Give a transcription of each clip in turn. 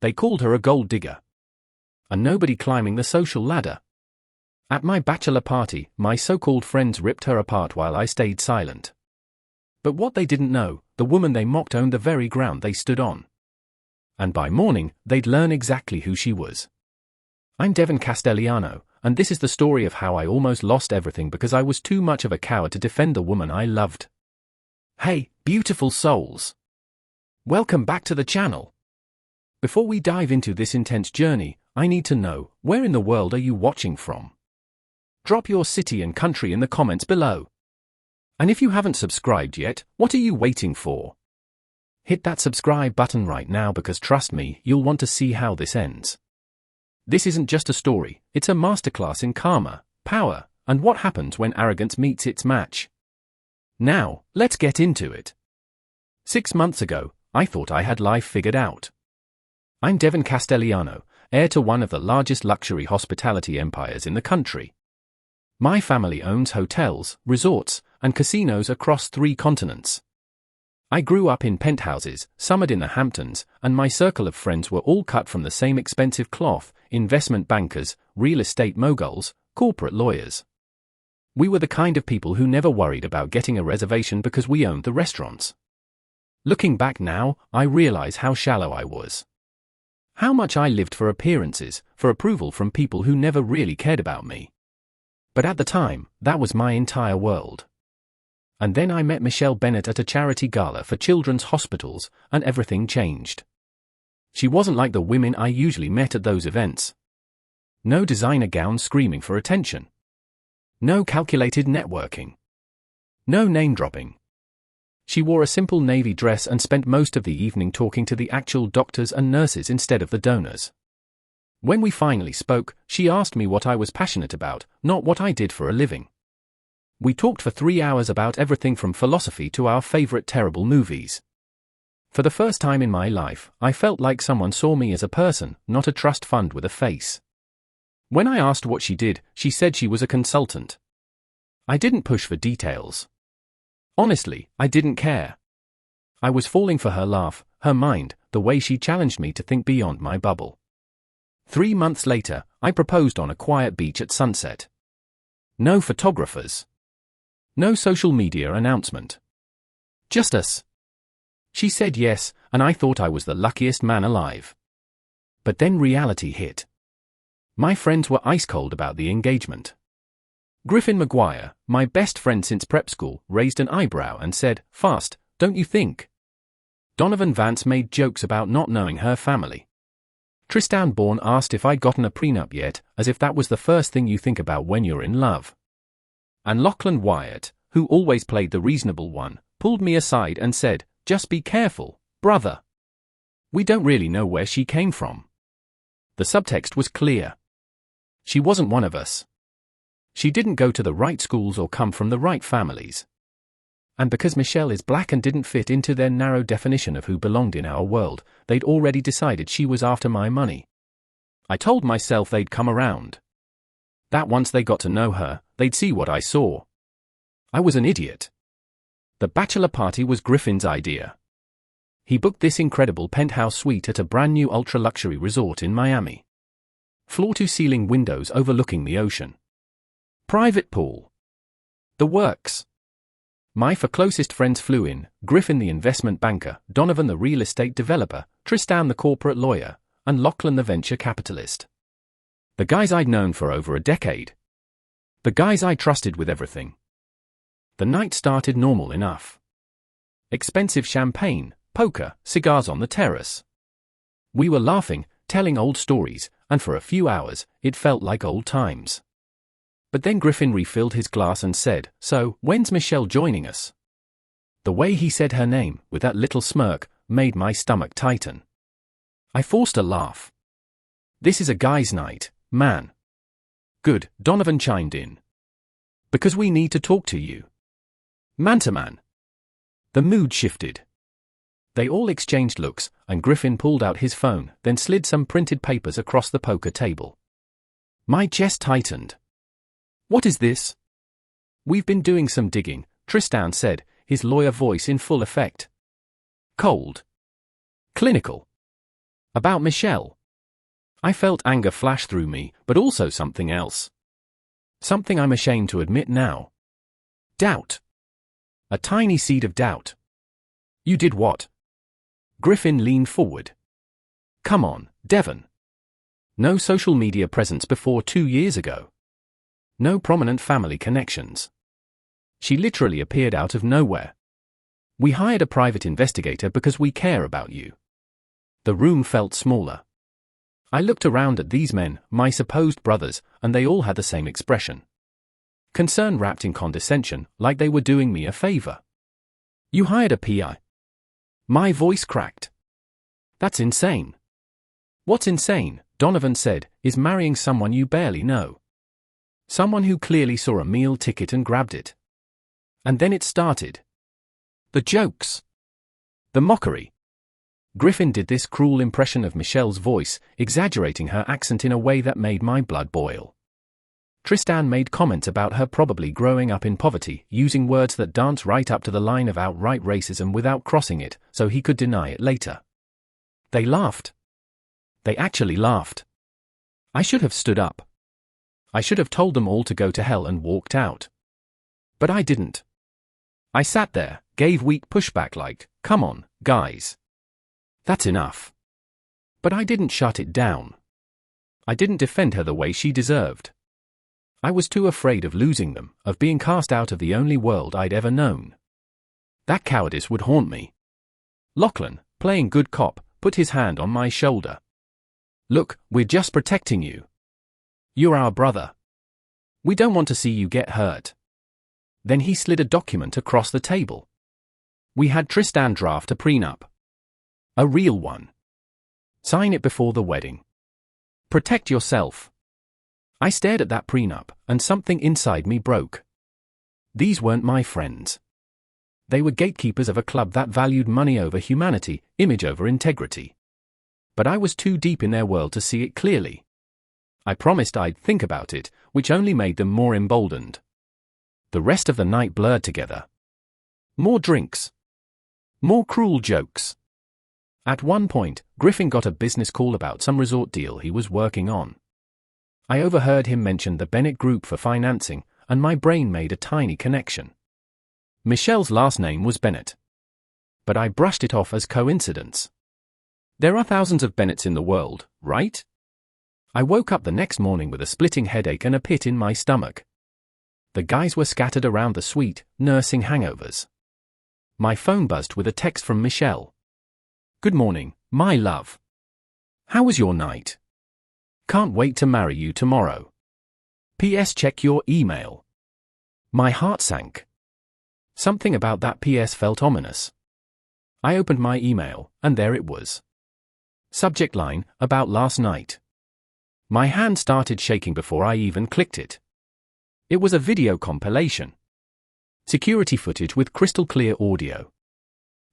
They called her a gold digger. And nobody climbing the social ladder. At my bachelor party, my so-called friends ripped her apart while I stayed silent. But what they didn't know, the woman they mocked owned the very ground they stood on. And by morning, they'd learn exactly who she was. I'm Devon Castellano, and this is the story of how I almost lost everything because I was too much of a coward to defend the woman I loved. Hey, beautiful souls! Welcome back to the channel. Before we dive into this intense journey, I need to know, where in the world are you watching from? Drop your city and country in the comments below. And if you haven't subscribed yet, what are you waiting for? Hit that subscribe button right now because trust me, you'll want to see how this ends. This isn't just a story, it's a masterclass in karma, power, and what happens when arrogance meets its match. Now, let's get into it. 6 months ago, I thought I had life figured out. I'm Devon Castellano, heir to one of the largest luxury hospitality empires in the country. My family owns hotels, resorts, and casinos across 3 continents. I grew up in penthouses, summered in the Hamptons, and my circle of friends were all cut from the same expensive cloth: investment bankers, real estate moguls, corporate lawyers. We were the kind of people who never worried about getting a reservation because we owned the restaurants. Looking back now, I realize how shallow I was. How much I lived for appearances, for approval from people who never really cared about me. But at the time, that was my entire world. And then I met Michelle Bennett at a charity gala for children's hospitals, and everything changed. She wasn't like the women I usually met at those events. No designer gowns screaming for attention. No calculated networking. No name-dropping. She wore a simple navy dress and spent most of the evening talking to the actual doctors and nurses instead of the donors. When we finally spoke, she asked me what I was passionate about, not what I did for a living. We talked for 3 hours about everything from philosophy to our favorite terrible movies. For the first time in my life, I felt like someone saw me as a person, not a trust fund with a face. When I asked what she did, she said she was a consultant. I didn't push for details. Honestly, I didn't care. I was falling for her laugh, her mind, the way she challenged me to think beyond my bubble. 3 months later, I proposed on a quiet beach at sunset. No photographers. No social media announcement. Just us. She said yes, and I thought I was the luckiest man alive. But then reality hit. My friends were ice cold about the engagement. Griffin Maguire, my best friend since prep school, raised an eyebrow and said, "Fast, don't you think?" Donovan Vance made jokes about not knowing her family. Tristan Bourne asked if I'd gotten a prenup yet, as if that was the first thing you think about when you're in love. And Lachlan Wyatt, who always played the reasonable one, pulled me aside and said, "Just be careful, brother. We don't really know where she came from." The subtext was clear. She wasn't one of us. She didn't go to the right schools or come from the right families. And because Michelle is black and didn't fit into their narrow definition of who belonged in our world, they'd already decided she was after my money. I told myself they'd come around. That once they got to know her, they'd see what I saw. I was an idiot. The bachelor party was Griffin's idea. He booked this incredible penthouse suite at a brand new ultra-luxury resort in Miami. Floor-to-ceiling windows overlooking the ocean. Private pool. The works. My 4 closest friends flew in: Griffin the investment banker, Donovan the real estate developer, Tristan the corporate lawyer, and Lachlan the venture capitalist. The guys I'd known for over a decade. The guys I trusted with everything. The night started normal enough. Expensive champagne, poker, cigars on the terrace. We were laughing, telling old stories, and for a few hours, it felt like old times. But then Griffin refilled his glass and said, "So, when's Michelle joining us?" The way he said her name, with that little smirk, made my stomach tighten. I forced a laugh. "This is a guy's night, man." "Good," Donovan chimed in. "Because we need to talk to you. Man to man." The mood shifted. They all exchanged looks, and Griffin pulled out his phone, then slid some printed papers across the poker table. My chest tightened. "What is this?" "We've been doing some digging," Tristan said, his lawyer voice in full effect. Cold. Clinical. About Michelle. I felt anger flash through me, but also something else. Something I'm ashamed to admit now. Doubt. A tiny seed of doubt. You did what? Griffin leaned forward. Come on, Devon. No social media presence before 2 years ago. No prominent family connections. She literally appeared out of nowhere. We hired a private investigator because we care about you. The room felt smaller. I looked around at these men, my supposed brothers, and they all had the same expression. Concern wrapped in condescension, like they were doing me a favor. You hired a PI. My voice cracked. That's insane. What's insane, Donovan said, is marrying someone you barely know. Someone who clearly saw a meal ticket and grabbed it. And then it started. The jokes. The mockery. Griffin did this cruel impression of Michelle's voice, exaggerating her accent in a way that made my blood boil. Tristan made comments about her probably growing up in poverty, using words that dance right up to the line of outright racism without crossing it, so he could deny it later. They laughed. They actually laughed. I should have stood up. I should have told them all to go to hell and walked out. But I didn't. I sat there, gave weak pushback like, come on, guys. That's enough. But I didn't shut it down. I didn't defend her the way she deserved. I was too afraid of losing them, of being cast out of the only world I'd ever known. That cowardice would haunt me. Lachlan, playing good cop, put his hand on my shoulder. Look, we're just protecting you. You're our brother. We don't want to see you get hurt. Then he slid a document across the table. We had Tristan draft a prenup. A real one. Sign it before the wedding. Protect yourself. I stared at that prenup, and something inside me broke. These weren't my friends. They were gatekeepers of a club that valued money over humanity, image over integrity. But I was too deep in their world to see it clearly. I promised I'd think about it, which only made them more emboldened. The rest of the night blurred together. More drinks. More cruel jokes. At one point, Griffin got a business call about some resort deal he was working on. I overheard him mention the Bennett Group for financing, and my brain made a tiny connection. Michelle's last name was Bennett. But I brushed it off as coincidence. There are thousands of Bennetts in the world, right? I woke up the next morning with a splitting headache and a pit in my stomach. The guys were scattered around the suite, nursing hangovers. My phone buzzed with a text from Michelle. Good morning, my love. How was your night? Can't wait to marry you tomorrow. P.S. Check your email. My heart sank. Something about that P.S. felt ominous. I opened my email, and there it was. Subject line, about last night. My hand started shaking before I even clicked it. It was a video compilation. Security footage with crystal clear audio.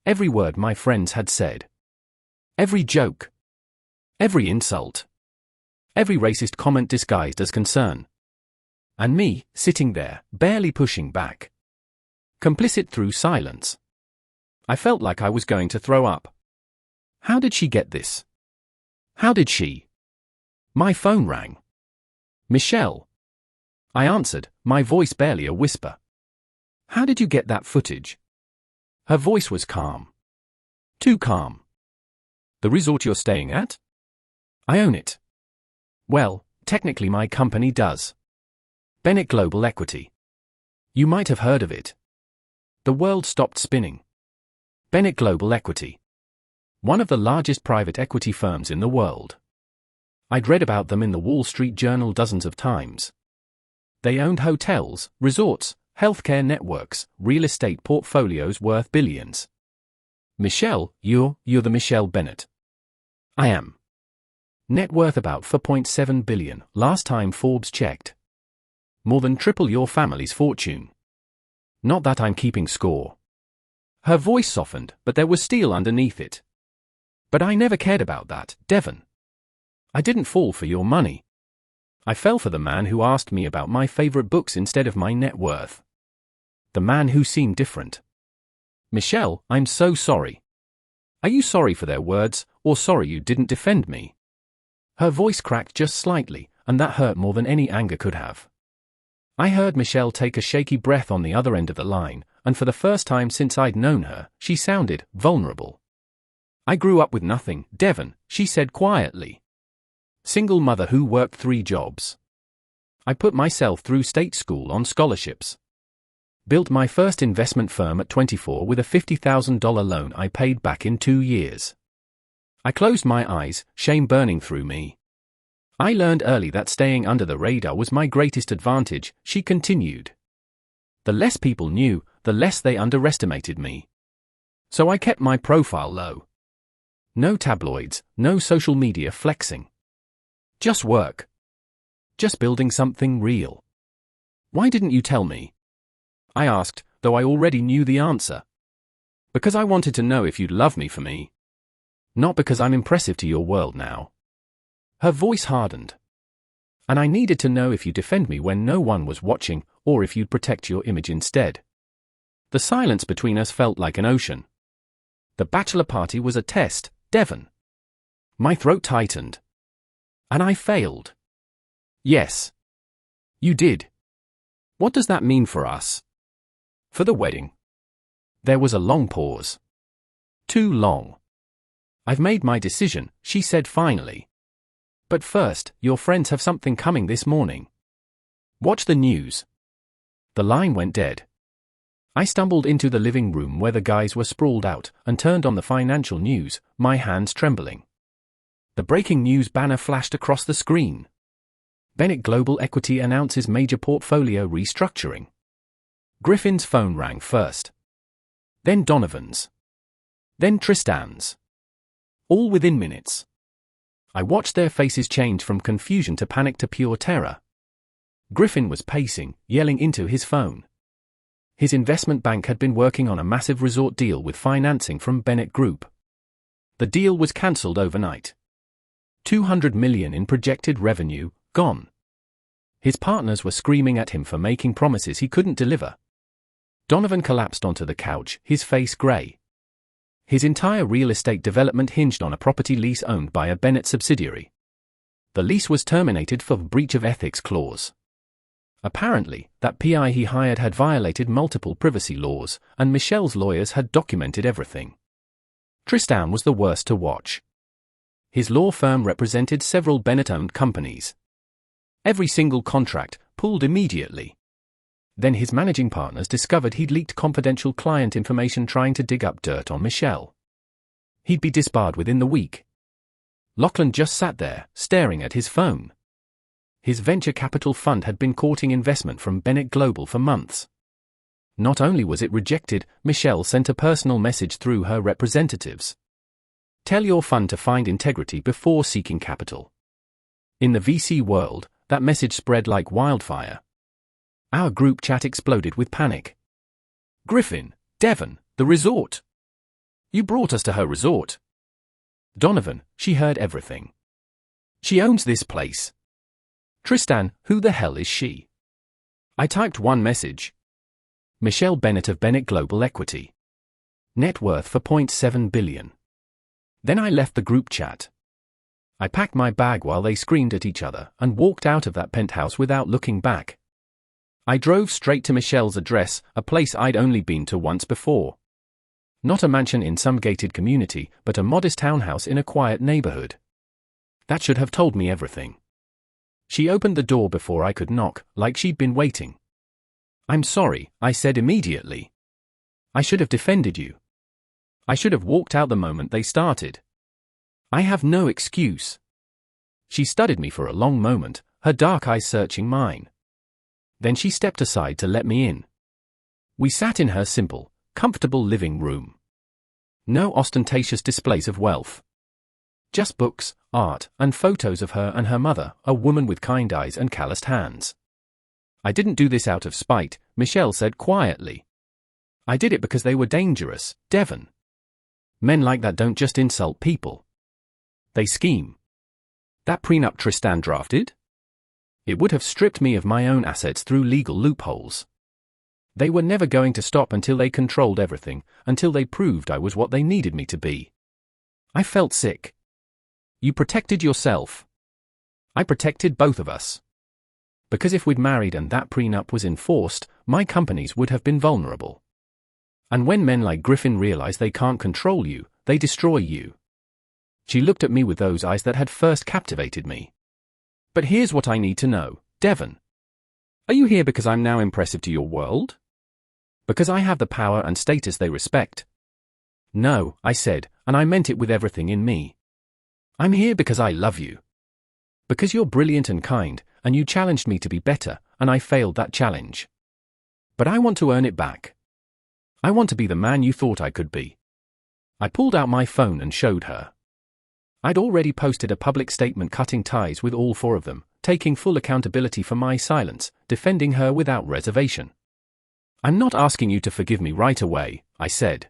Every word my friends had said. Every joke. Every insult. Every racist comment disguised as concern. And me, sitting there, barely pushing back. Complicit through silence. I felt like I was going to throw up. How did she get this? How did she? My phone rang. Michelle. I answered, my voice barely a whisper. How did you get that footage? Her voice was calm. Too calm. The resort you're staying at? I own it. Well, technically my company does. Bennett Global Equity. You might have heard of it. The world stopped spinning. Bennett Global Equity. One of the largest private equity firms in the world. I'd read about them in the Wall Street Journal dozens of times. They owned hotels, resorts, healthcare networks, real estate portfolios worth billions. Michelle, you're the Michelle Bennett. I am. Net worth about $4.7 billion, last time Forbes checked. More than triple your family's fortune. Not that I'm keeping score. Her voice softened, but there was steel underneath it. But I never cared about that, Devon. I didn't fall for your money. I fell for the man who asked me about my favorite books instead of my net worth. The man who seemed different. Michelle, I'm so sorry. Are you sorry for their words, or sorry you didn't defend me? Her voice cracked just slightly, and that hurt more than any anger could have. I heard Michelle take a shaky breath on the other end of the line, and for the first time since I'd known her, she sounded vulnerable. I grew up with nothing, Devon, she said quietly. Single mother who worked 3 jobs. I put myself through state school on scholarships. Built my first investment firm at 24 with a $50,000 loan I paid back in 2 years. I closed my eyes, shame burning through me. I learned early that staying under the radar was my greatest advantage, she continued. The less people knew, the less they underestimated me. So I kept my profile low. No tabloids, no social media flexing. Just work. Just building something real. Why didn't you tell me? I asked, though I already knew the answer. Because I wanted to know if you'd love me for me. Not because I'm impressive to your world now. Her voice hardened. And I needed to know if you'd defend me when no one was watching, or if you'd protect your image instead. The silence between us felt like an ocean. The bachelor party was a test, Devon. My throat tightened. And I failed. Yes. You did. What does that mean for us? For the wedding. There was a long pause. Too long. I've made my decision, she said finally. But first, your friends have something coming this morning. Watch the news. The line went dead. I stumbled into the living room where the guys were sprawled out and turned on the financial news, my hands trembling. The breaking news banner flashed across the screen. Bennett Global Equity announces major portfolio restructuring. Griffin's phone rang first. Then Donovan's. Then Tristan's. All within minutes. I watched their faces change from confusion to panic to pure terror. Griffin was pacing, yelling into his phone. His investment bank had been working on a massive resort deal with financing from Bennett Group. The deal was cancelled overnight. $200 million in projected revenue, gone. His partners were screaming at him for making promises he couldn't deliver. Donovan collapsed onto the couch, his face grey. His entire real estate development hinged on a property lease owned by a Bennett subsidiary. The lease was terminated for breach of ethics clause. Apparently, that PI he hired had violated multiple privacy laws, and Michelle's lawyers had documented everything. Tristan was the worst to watch. His law firm represented several Bennett-owned companies. Every single contract pulled immediately. Then his managing partners discovered he'd leaked confidential client information trying to dig up dirt on Michelle. He'd be disbarred within the week. Lachlan just sat there, staring at his phone. His venture capital fund had been courting investment from Bennett Global for months. Not only was it rejected, Michelle sent a personal message through her representatives. Tell your fund to find integrity before seeking capital. In the VC world, that message spread like wildfire. Our group chat exploded with panic. Griffin, Devon, the resort. You brought us to her resort. Donovan, she heard everything. She owns this place. Tristan, who the hell is she? I typed one message. Michelle Bennett of Bennett Global Equity. Net worth for $0.7 billion. Then I left the group chat. I packed my bag while they screamed at each other and walked out of that penthouse without looking back. I drove straight to Michelle's address, a place I'd only been to once before. Not a mansion in some gated community, but a modest townhouse in a quiet neighborhood. That should have told me everything. She opened the door before I could knock, like she'd been waiting. I'm sorry, I said immediately. I should have defended you. I should have walked out the moment they started. I have no excuse. She studied me for a long moment, her dark eyes searching mine. Then she stepped aside to let me in. We sat in her simple, comfortable living room. No ostentatious displays of wealth. Just books, art, and photos of her and her mother, a woman with kind eyes and calloused hands. I didn't do this out of spite, Michelle said quietly. I did it because they were dangerous, Devon. Men like that don't just insult people. They scheme. That prenup Tristan drafted? It would have stripped me of my own assets through legal loopholes. They were never going to stop until they controlled everything, until they proved I was what they needed me to be. I felt sick. You protected yourself. I protected both of us. Because if we'd married and that prenup was enforced, my companies would have been vulnerable. And when men like Griffin realize they can't control you, they destroy you. She looked at me with those eyes that had first captivated me. But here's what I need to know, Devon. Are you here because I'm now impressive to your world? Because I have the power and status they respect? No, I said, and I meant it with everything in me. I'm here because I love you. Because you're brilliant and kind, and you challenged me to be better, and I failed that challenge. But I want to earn it back. I want to be the man you thought I could be. I pulled out my phone and showed her. I'd already posted a public statement cutting ties with all four of them, taking full accountability for my silence, defending her without reservation. I'm not asking you to forgive me right away, I said.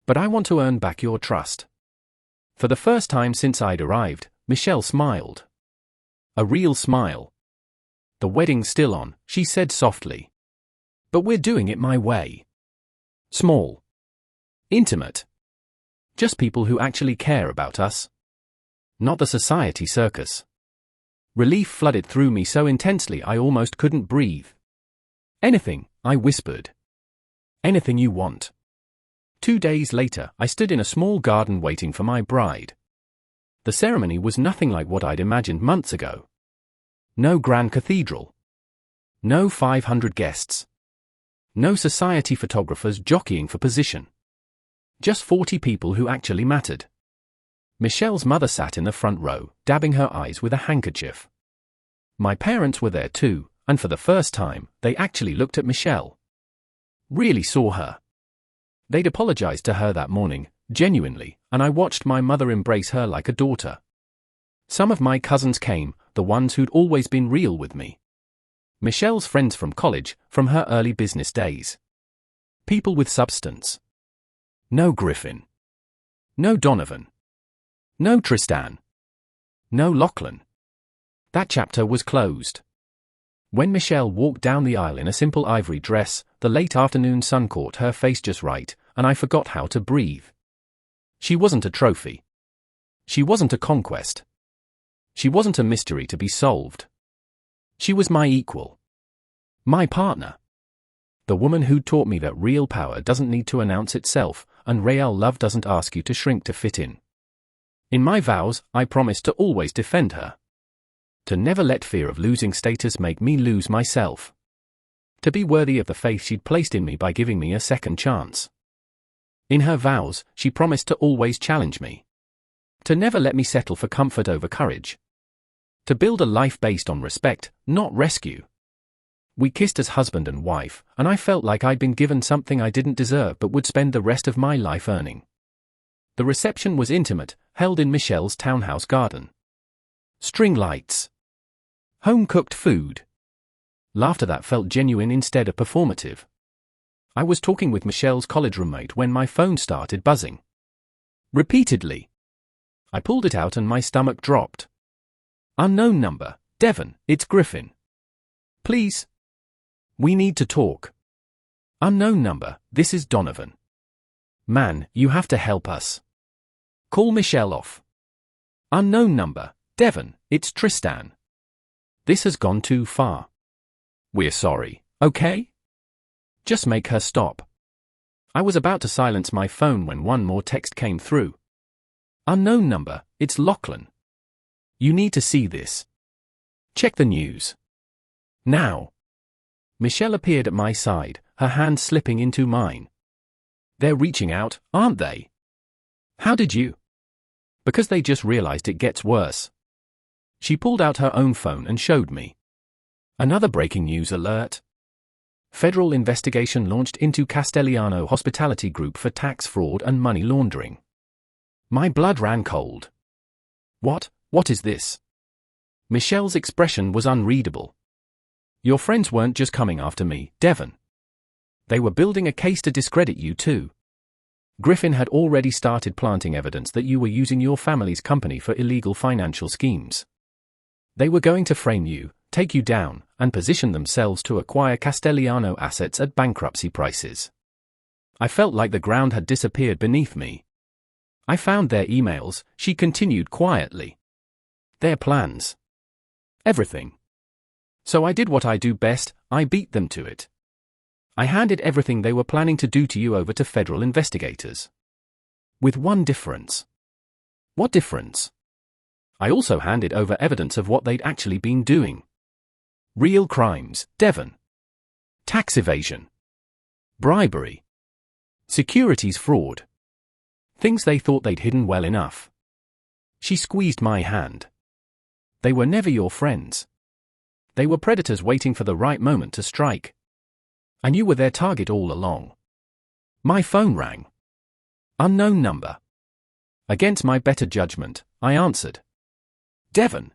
But I want to earn back your trust. For the first time since I'd arrived, Michelle smiled. A real smile. The wedding's still on, she said softly. But we're doing it my way. Small. Intimate. Just people who actually care about us. Not the society circus. Relief flooded through me so intensely I almost couldn't breathe. Anything, I whispered. Anything you want. 2 days later, I stood in a small garden waiting for my bride. The ceremony was nothing like what I'd imagined months ago. No grand cathedral. No 500 guests. No society photographers jockeying for position. Just 40 people who actually mattered. Michelle's mother sat in the front row, dabbing her eyes with a handkerchief. My parents were there too, and for the first time, they actually looked at Michelle. Really saw her. They'd apologized to her that morning, genuinely, and I watched my mother embrace her like a daughter. Some of my cousins came, the ones who'd always been real with me. Michelle's friends from college, from her early business days. People with substance. No Griffin. No Donovan. No Tristan. No Lachlan. That chapter was closed. When Michelle walked down the aisle in a simple ivory dress, the late afternoon sun caught her face just right, and I forgot how to breathe. She wasn't a trophy. She wasn't a conquest. She wasn't a mystery to be solved. She was my equal. My partner. The woman who taught me that real power doesn't need to announce itself, and real love doesn't ask you to shrink to fit in. In my vows, I promised to always defend her. To never let fear of losing status make me lose myself. To be worthy of the faith she'd placed in me by giving me a second chance. In her vows, she promised to always challenge me. To never let me settle for comfort over courage. To build a life based on respect, not rescue. We kissed as husband and wife, and I felt like I'd been given something I didn't deserve but would spend the rest of my life earning. The reception was intimate, held in Michelle's townhouse garden. String lights. Home-cooked food. Laughter that felt genuine instead of performative. I was talking with Michelle's college roommate when my phone started buzzing. Repeatedly. I pulled it out and my stomach dropped. Unknown number, Devon, it's Griffin. Please. We need to talk. Unknown number, this is Donovan. Man, you have to help us. Call Michelle off. Unknown number, Devon, it's Tristan. This has gone too far. We're sorry, okay? Just make her stop. I was about to silence my phone when one more text came through. Unknown number, it's Lachlan. You need to see this. Check the news. Now. Michelle appeared at my side, her hand slipping into mine. They're reaching out, aren't they? How did you? Because they just realized it gets worse. She pulled out her own phone and showed me. Another breaking news alert. Federal investigation launched into Castellano Hospitality Group for tax fraud and money laundering. My blood ran cold. What is this? Michelle's expression was unreadable. Your friends weren't just coming after me, Devon. They were building a case to discredit you too. Griffin had already started planting evidence that you were using your family's company for illegal financial schemes. They were going to frame you, take you down, and position themselves to acquire Castellano assets at bankruptcy prices. I felt like the ground had disappeared beneath me. I found their emails, she continued quietly. Their plans. Everything. So I did what I do best, I beat them to it. I handed everything they were planning to do to you over to federal investigators. With one difference. What difference? I also handed over evidence of what they'd actually been doing. Real crimes, Devon. Tax evasion. Bribery. Securities fraud. Things they thought they'd hidden well enough. She squeezed my hand. They were never your friends. They were predators waiting for the right moment to strike. And you were their target all along. My phone rang. Unknown number. Against my better judgment, I answered. Devon.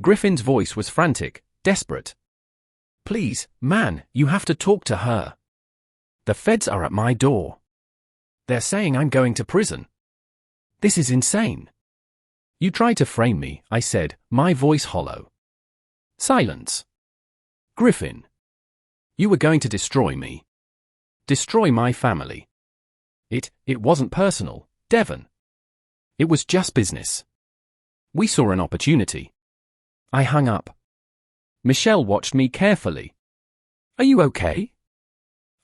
Griffin's voice was frantic, desperate. Please, man, you have to talk to her. The feds are at my door. They're saying I'm going to prison. This is insane. You tried to frame me, I said, my voice hollow. Silence. Griffin. You were going to destroy me. Destroy my family. It wasn't personal, Devon. It was just business. We saw an opportunity. I hung up. Michelle watched me carefully. Are you okay?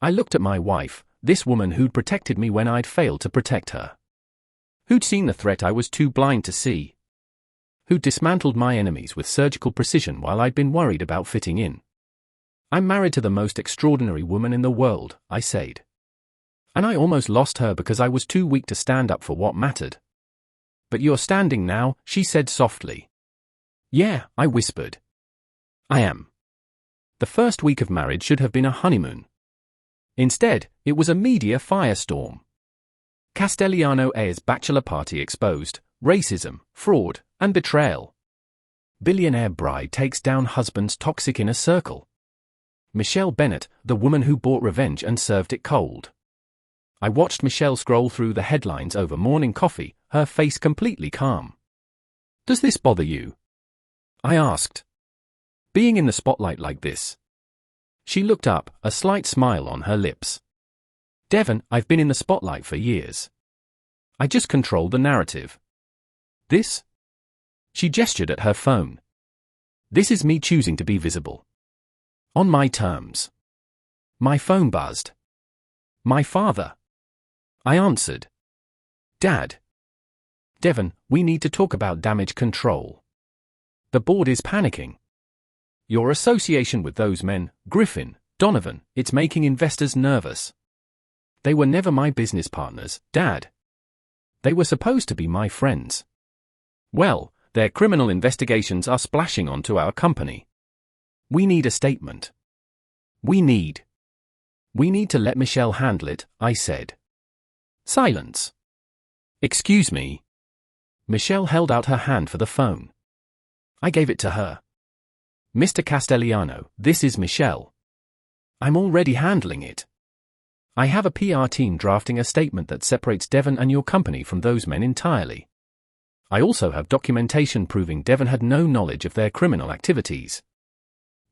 I looked at my wife, this woman who'd protected me when I'd failed to protect her. Who'd seen the threat I was too blind to see. Who'd dismantled my enemies with surgical precision while I'd been worried about fitting in. I'm married to the most extraordinary woman in the world, I said. And I almost lost her because I was too weak to stand up for what mattered. But you're standing now, she said softly. Yeah, I whispered. I am. The first week of marriage should have been a honeymoon. Instead, it was a media firestorm. Castellano heir's bachelor party exposed, racism, fraud, and betrayal. Billionaire bride takes down husband's toxic inner circle. Michelle Bennett, the woman who bought revenge and served it cold. I watched Michelle scroll through the headlines over morning coffee, her face completely calm. Does this bother you? I asked. Being in the spotlight like this. She looked up, a slight smile on her lips. Devon, I've been in the spotlight for years. I just control the narrative. This? She gestured at her phone. This is me choosing to be visible. On my terms. My phone buzzed. My father. I answered. Dad. Devon, we need to talk about damage control. The board is panicking. Your association with those men, Griffin, Donovan, it's making investors nervous. They were never my business partners, Dad. They were supposed to be my friends. Well, their criminal investigations are splashing onto our company. We need a statement. We need to let Michelle handle it, I said. Silence. Excuse me. Michelle held out her hand for the phone. I gave it to her. Mr. Castellano, this is Michelle. I'm already handling it. I have a PR team drafting a statement that separates Devon and your company from those men entirely. I also have documentation proving Devon had no knowledge of their criminal activities.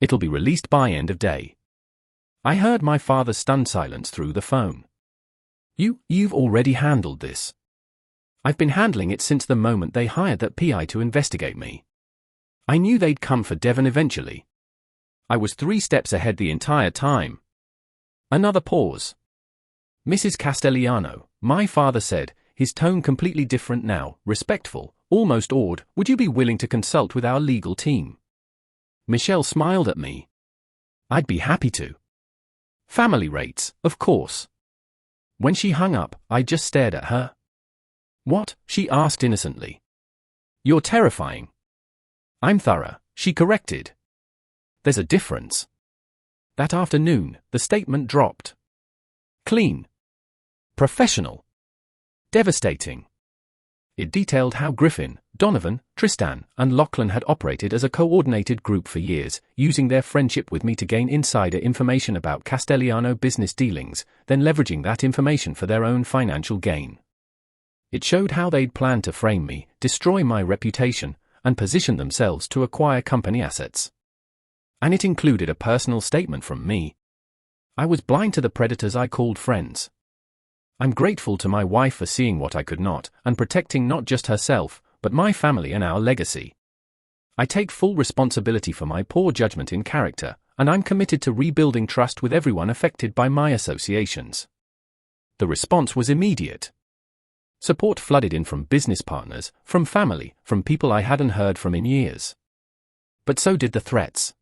It'll be released by end of day. I heard my father's stunned silence through the phone. You've already handled this. I've been handling it since the moment they hired that PI to investigate me. I knew they'd come for Devon eventually. I was 3 steps ahead the entire time. Another pause. Mrs. Castellano, my father said, his tone completely different now, respectful, almost awed, would you be willing to consult with our legal team? Michelle smiled at me. I'd be happy to. Family rates, of course. When she hung up, I just stared at her. What? She asked innocently. You're terrifying. I'm thorough, she corrected. There's a difference. That afternoon, the statement dropped. Clean. Professional. Devastating. It detailed how Griffin, Donovan, Tristan, and Lachlan had operated as a coordinated group for years, using their friendship with me to gain insider information about Castellano business dealings, then leveraging that information for their own financial gain. It showed how they'd planned to frame me, destroy my reputation, and position themselves to acquire company assets. And it included a personal statement from me. I was blind to the predators I called friends. I'm grateful to my wife for seeing what I could not, and protecting not just herself, but my family and our legacy. I take full responsibility for my poor judgment in character, and I'm committed to rebuilding trust with everyone affected by my associations. The response was immediate. Support flooded in from business partners, from family, from people I hadn't heard from in years. But so did the threats.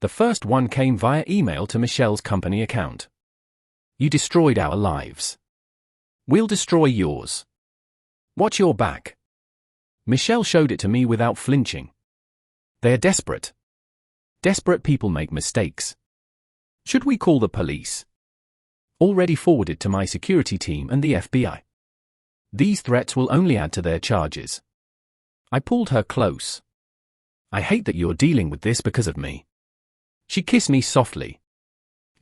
The first one came via email to Michelle's company account. You destroyed our lives. We'll destroy yours. Watch your back. Michelle showed it to me without flinching. They're desperate. Desperate people make mistakes. Should we call the police? Already forwarded to my security team and the FBI. These threats will only add to their charges. I pulled her close. I hate that you're dealing with this because of me. She kissed me softly.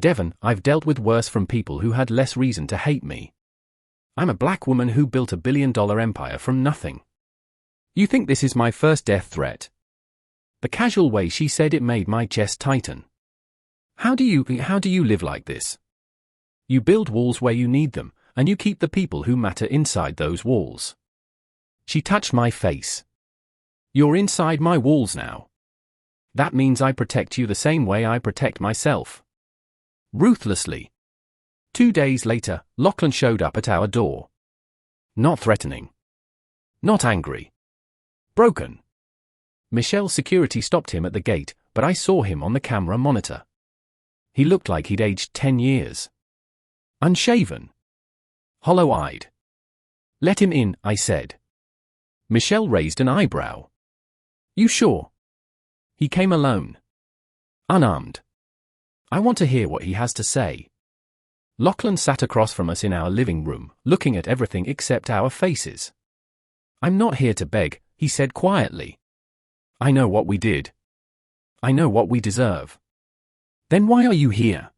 Devon, I've dealt with worse from people who had less reason to hate me. I'm a black woman who built $1 billion empire from nothing. You think this is my first death threat? The casual way she said it made my chest tighten. How do you live like this? You build walls where you need them, and you keep the people who matter inside those walls. She touched my face. You're inside my walls now. That means I protect you the same way I protect myself. Ruthlessly. 2 days later, Lachlan showed up at our door. Not threatening. Not angry. Broken. Michelle's security stopped him at the gate, but I saw him on the camera monitor. He looked like he'd aged 10 years. Unshaven. Hollow-eyed. Let him in, I said. Michelle raised an eyebrow. You sure? He came alone. Unarmed. I want to hear what he has to say. Lachlan sat across from us in our living room, looking at everything except our faces. I'm not here to beg, he said quietly. I know what we did. I know what we deserve. Then why are you here?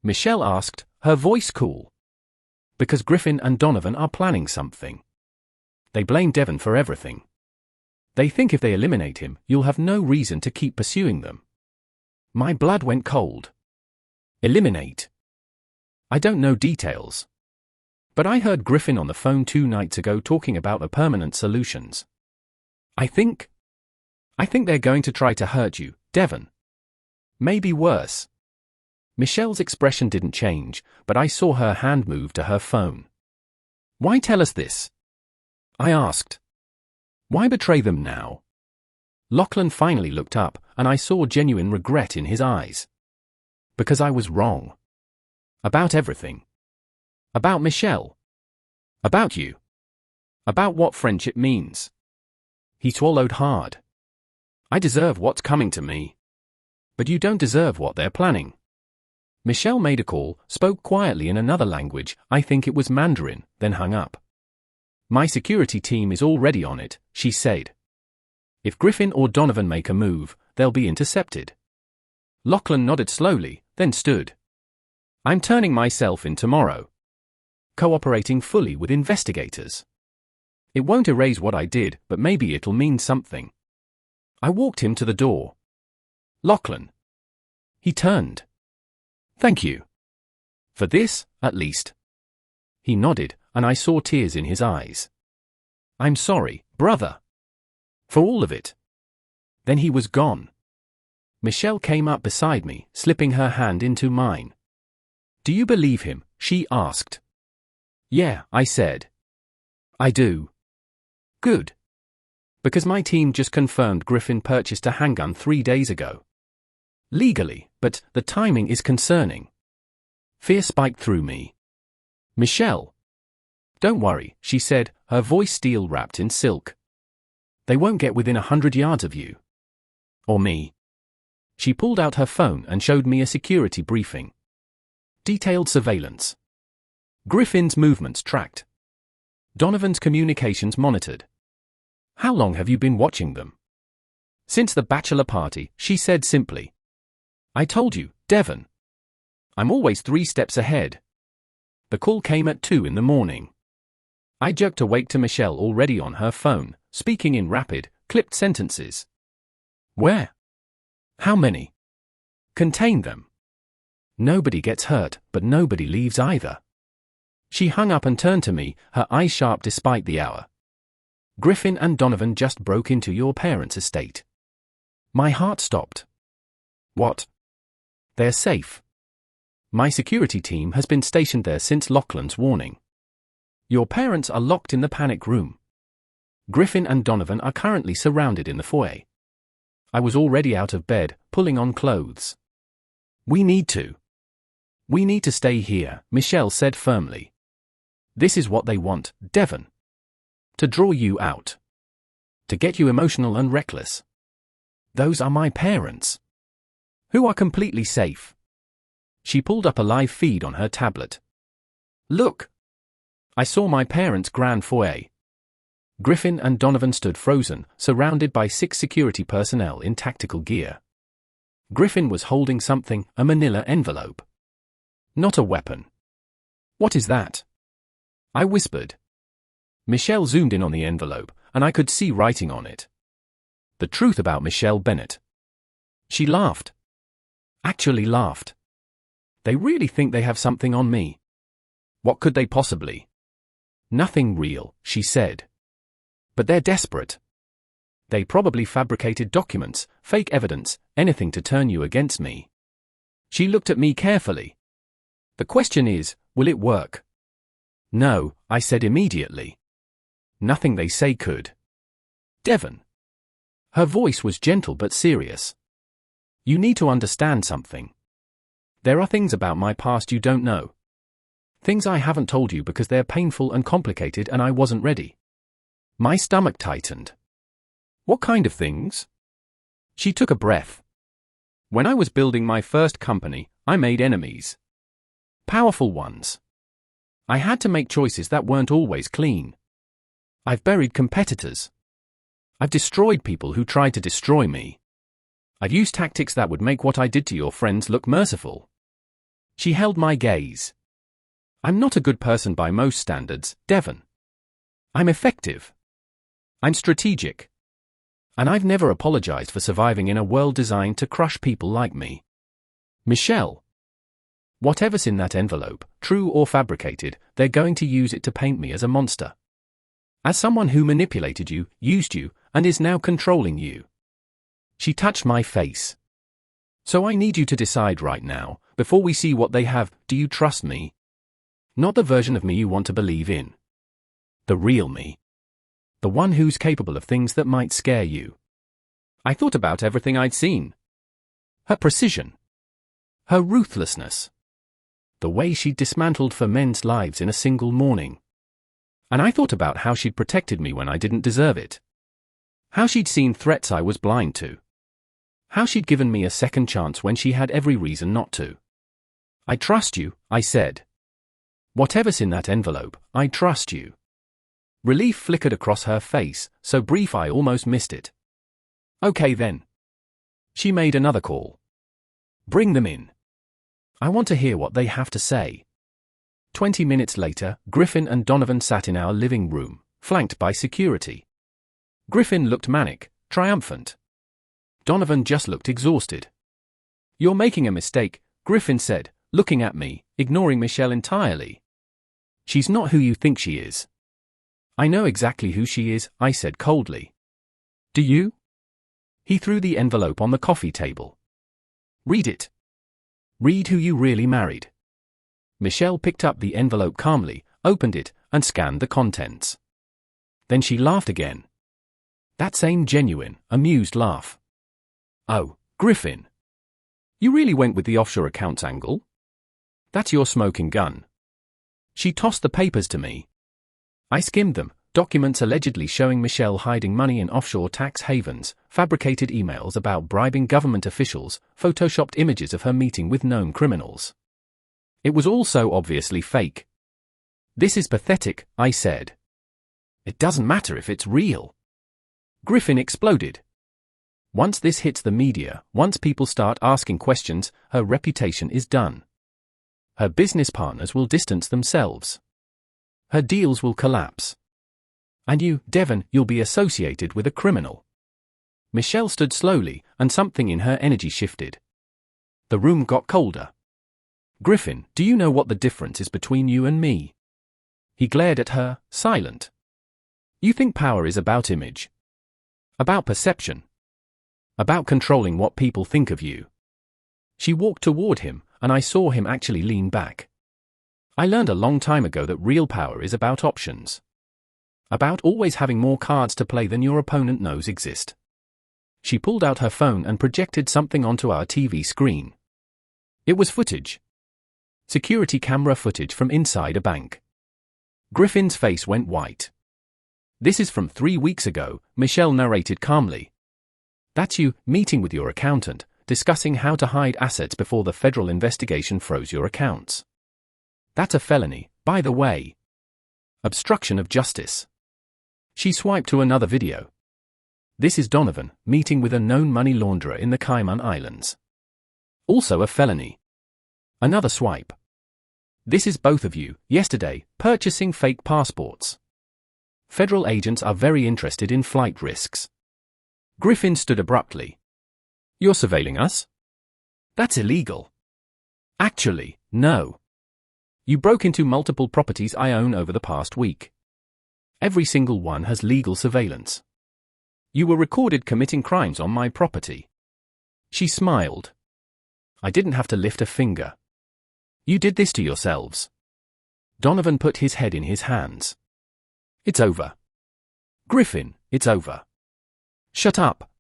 Michelle asked, her voice cool. Because Griffin and Donovan are planning something. They blame Devon for everything. They think if they eliminate him, you'll have no reason to keep pursuing them. My blood went cold. Eliminate. I don't know details. But I heard Griffin on the phone 2 nights ago talking about the permanent solutions. I think they're going to try to hurt you, Devon. Maybe worse. Michelle's expression didn't change, but I saw her hand move to her phone. Why tell us this? I asked. Why betray them now? Lachlan finally looked up, and I saw genuine regret in his eyes. Because I was wrong. About everything. About Michelle. About you. About what friendship means. He swallowed hard. I deserve what's coming to me. But you don't deserve what they're planning. Michelle made a call, spoke quietly in another language, I think it was Mandarin, then hung up. My security team is already on it, she said. If Griffin or Donovan make a move, they'll be intercepted. Lachlan nodded slowly, then stood. I'm turning myself in tomorrow. Cooperating fully with investigators. It won't erase what I did, but maybe it'll mean something. I walked him to the door. Lachlan. He turned. Thank you. For this, at least. He nodded, and I saw tears in his eyes. I'm sorry, brother. For all of it. Then he was gone. Michelle came up beside me, slipping her hand into mine. Do you believe him? She asked. Yeah, I said. I do. Good. Because my team just confirmed Griffin purchased a handgun 3 days ago. Legally, but the timing is concerning. Fear spiked through me. Michelle. Don't worry, she said, her voice steel wrapped in silk. They won't get within 100 yards of you. Or me. She pulled out her phone and showed me a security briefing. Detailed surveillance. Griffin's movements tracked. Donovan's communications monitored. How long have you been watching them? Since the bachelor party, she said simply. I told you, Devon. I'm always 3 steps ahead. The call came at 2 in the morning. I jerked awake to Michelle already on her phone, speaking in rapid, clipped sentences. Where? How many? Contain them. Nobody gets hurt, but nobody leaves either. She hung up and turned to me, her eyes sharp despite the hour. Griffin and Donovan just broke into your parents' estate. My heart stopped. What? They're safe. My security team has been stationed there since Lachlan's warning. Your parents are locked in the panic room. Griffin and Donovan are currently surrounded in the foyer. I was already out of bed, pulling on clothes. We need to stay here, Michelle said firmly. This is what they want, Devon. To draw you out. To get you emotional and reckless. Those are my parents. Who are completely safe. She pulled up a live feed on her tablet. Look. I saw my parents' grand foyer. Griffin and Donovan stood frozen, surrounded by 6 security personnel in tactical gear. Griffin was holding something, a manila envelope. Not a weapon. What is that? I whispered. Michelle zoomed in on the envelope, and I could see writing on it. The truth about Michelle Bennett. She laughed. Actually laughed. They really think they have something on me. What could they possibly? Nothing real, she said. But they're desperate. They probably fabricated documents, fake evidence, anything to turn you against me. She looked at me carefully. The question is, will it work? No, I said immediately. Nothing they say could. Devon. Her voice was gentle but serious. You need to understand something. There are things about my past you don't know. Things I haven't told you because they're painful and complicated and I wasn't ready. My stomach tightened. What kind of things? She took a breath. When I was building my first company, I made enemies. Powerful ones. I had to make choices that weren't always clean. I've buried competitors. I've destroyed people who tried to destroy me. I've used tactics that would make what I did to your friends look merciful. She held my gaze. I'm not a good person by most standards, Devon. I'm effective. I'm strategic. And I've never apologized for surviving in a world designed to crush people like me. Michelle. Whatever's in that envelope, true or fabricated, they're going to use it to paint me as a monster. As someone who manipulated you, used you, and is now controlling you. She touched my face. So I need you to decide right now, before we see what they have, do you trust me? Not the version of me you want to believe in. The real me. The one who's capable of things that might scare you. I thought about everything I'd seen. Her precision. Her ruthlessness. The way she'd dismantled for men's lives in a single morning. And I thought about how she'd protected me when I didn't deserve it. How she'd seen threats I was blind to. How she'd given me a second chance when she had every reason not to. I trust you, I said. Whatever's in that envelope, I trust you. Relief flickered across her face, so brief I almost missed it. Okay then. She made another call. Bring them in. I want to hear what they have to say. 20 minutes later, Griffin and Donovan sat in our living room, flanked by security. Griffin looked manic, triumphant. Donovan just looked exhausted. You're making a mistake, Griffin said, looking at me, ignoring Michelle entirely. She's not who you think she is. I know exactly who she is, I said coldly. Do you? He threw the envelope on the coffee table. Read it. Read who you really married. Michelle picked up the envelope calmly, opened it, and scanned the contents. Then she laughed again. That same genuine, amused laugh. Oh, Griffin. You really went with the offshore accounts angle? That's your smoking gun. She tossed the papers to me. I skimmed them, documents allegedly showing Michelle hiding money in offshore tax havens, fabricated emails about bribing government officials, photoshopped images of her meeting with known criminals. It was all so obviously fake. This is pathetic, I said. It doesn't matter if it's real. Griffin exploded. Once this hits the media, once people start asking questions, her reputation is done. Her business partners will distance themselves. Her deals will collapse. And you, Devon, you'll be associated with a criminal. Michelle stood slowly, and something in her energy shifted. The room got colder. Griffin, do you know what the difference is between you and me? He glared at her, silent. You think power is about image? About perception? About controlling what people think of you? She walked toward him, and I saw him actually lean back. I learned a long time ago that real power is about options. About always having more cards to play than your opponent knows exist. She pulled out her phone and projected something onto our TV screen. It was footage. Security camera footage from inside a bank. Griffin's face went white. This is from 3 weeks ago, Michelle narrated calmly. That's you, meeting with your accountant, discussing how to hide assets before the federal investigation froze your accounts. That's a felony, by the way. Obstruction of justice. She swiped to another video. This is Donovan, meeting with a known money launderer in the Cayman Islands. Also a felony. Another swipe. This is both of you, yesterday, purchasing fake passports. Federal agents are very interested in flight risks. Griffin stood abruptly. You're surveilling us? That's illegal. Actually, no. You broke into multiple properties I own over the past week. Every single one has legal surveillance. You were recorded committing crimes on my property. She smiled. I didn't have to lift a finger. You did this to yourselves. Donovan put his head in his hands. It's over. Griffin, it's over. Shut up.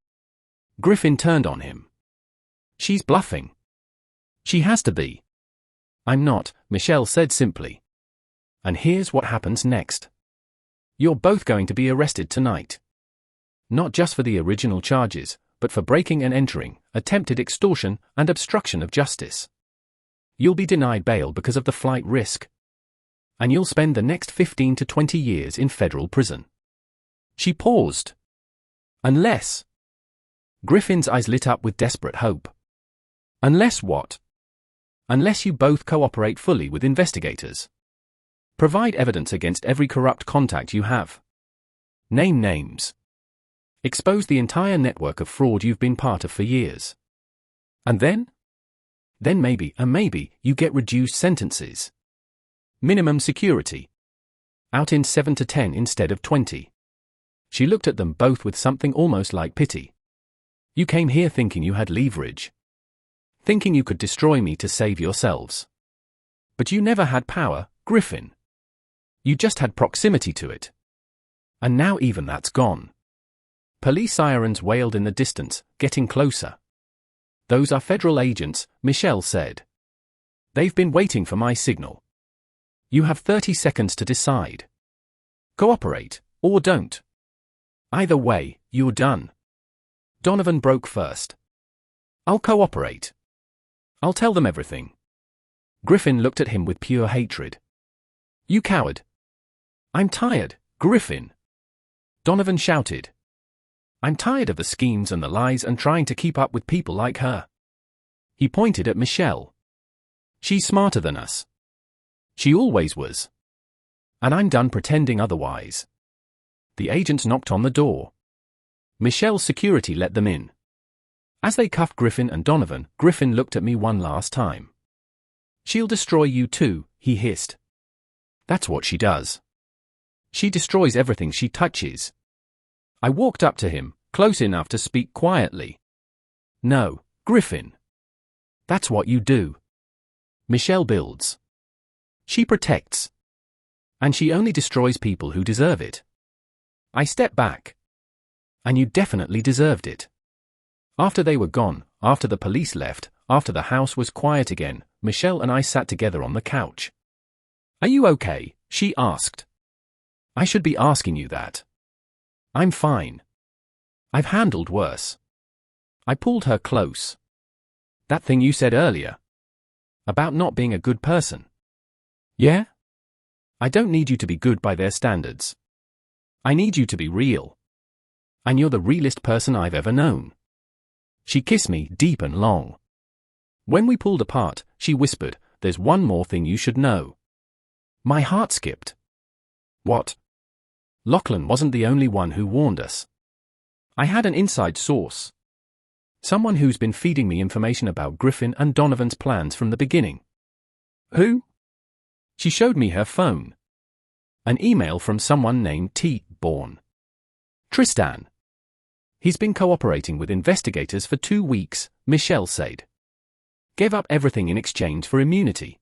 Griffin turned on him. She's bluffing. She has to be. I'm not, Michelle said simply. And here's what happens next. You're both going to be arrested tonight. Not just for the original charges, but for breaking and entering, attempted extortion, and obstruction of justice. You'll be denied bail because of the flight risk. And you'll spend the next 15 to 20 years in federal prison. She paused. Unless. Griffin's eyes lit up with desperate hope. Unless what? Unless you both cooperate fully with investigators. Provide evidence against every corrupt contact you have. Name names. Expose the entire network of fraud you've been part of for years. And then? Then maybe, you get reduced sentences. Minimum security. Out in 7 to 10 instead of 20. She looked at them both with something almost like pity. You came here thinking you had leverage. Thinking you could destroy me to save yourselves. But you never had power, Griffin. You just had proximity to it. And now even that's gone. Police sirens wailed in the distance, getting closer. Those are federal agents, Michelle said. They've been waiting for my signal. You have 30 seconds to decide. Cooperate, or don't. Either way, you're done. Donovan broke first. I'll cooperate. I'll tell them everything. Griffin looked at him with pure hatred. You coward. I'm tired, Griffin. Donovan shouted. I'm tired of the schemes and the lies and trying to keep up with people like her. He pointed at Michelle. She's smarter than us. She always was. And I'm done pretending otherwise. The agents knocked on the door. Michelle's security let them in. As they cuffed Griffin and Donovan, Griffin looked at me one last time. She'll destroy you too, he hissed. That's what she does. She destroys everything she touches. I walked up to him, close enough to speak quietly. No, Griffin. That's what you do. Michelle builds. She protects. And she only destroys people who deserve it. I stepped back. And you definitely deserved it. After they were gone, after the police left, after the house was quiet again, Michelle and I sat together on the couch. Are you okay? She asked. I should be asking you that. I'm fine. I've handled worse. I pulled her close. That thing you said earlier. About not being a good person. Yeah? I don't need you to be good by their standards. I need you to be real. And you're the realest person I've ever known. She kissed me deep and long. When we pulled apart, she whispered, there's one more thing you should know. My heart skipped. What? Lachlan wasn't the only one who warned us. I had an inside source. Someone who's been feeding me information about Griffin and Donovan's plans from the beginning. Who? She showed me her phone. An email from someone named T. Born. Tristan. He's been cooperating with investigators for 2 weeks, Michelle said. Gave up everything in exchange for immunity.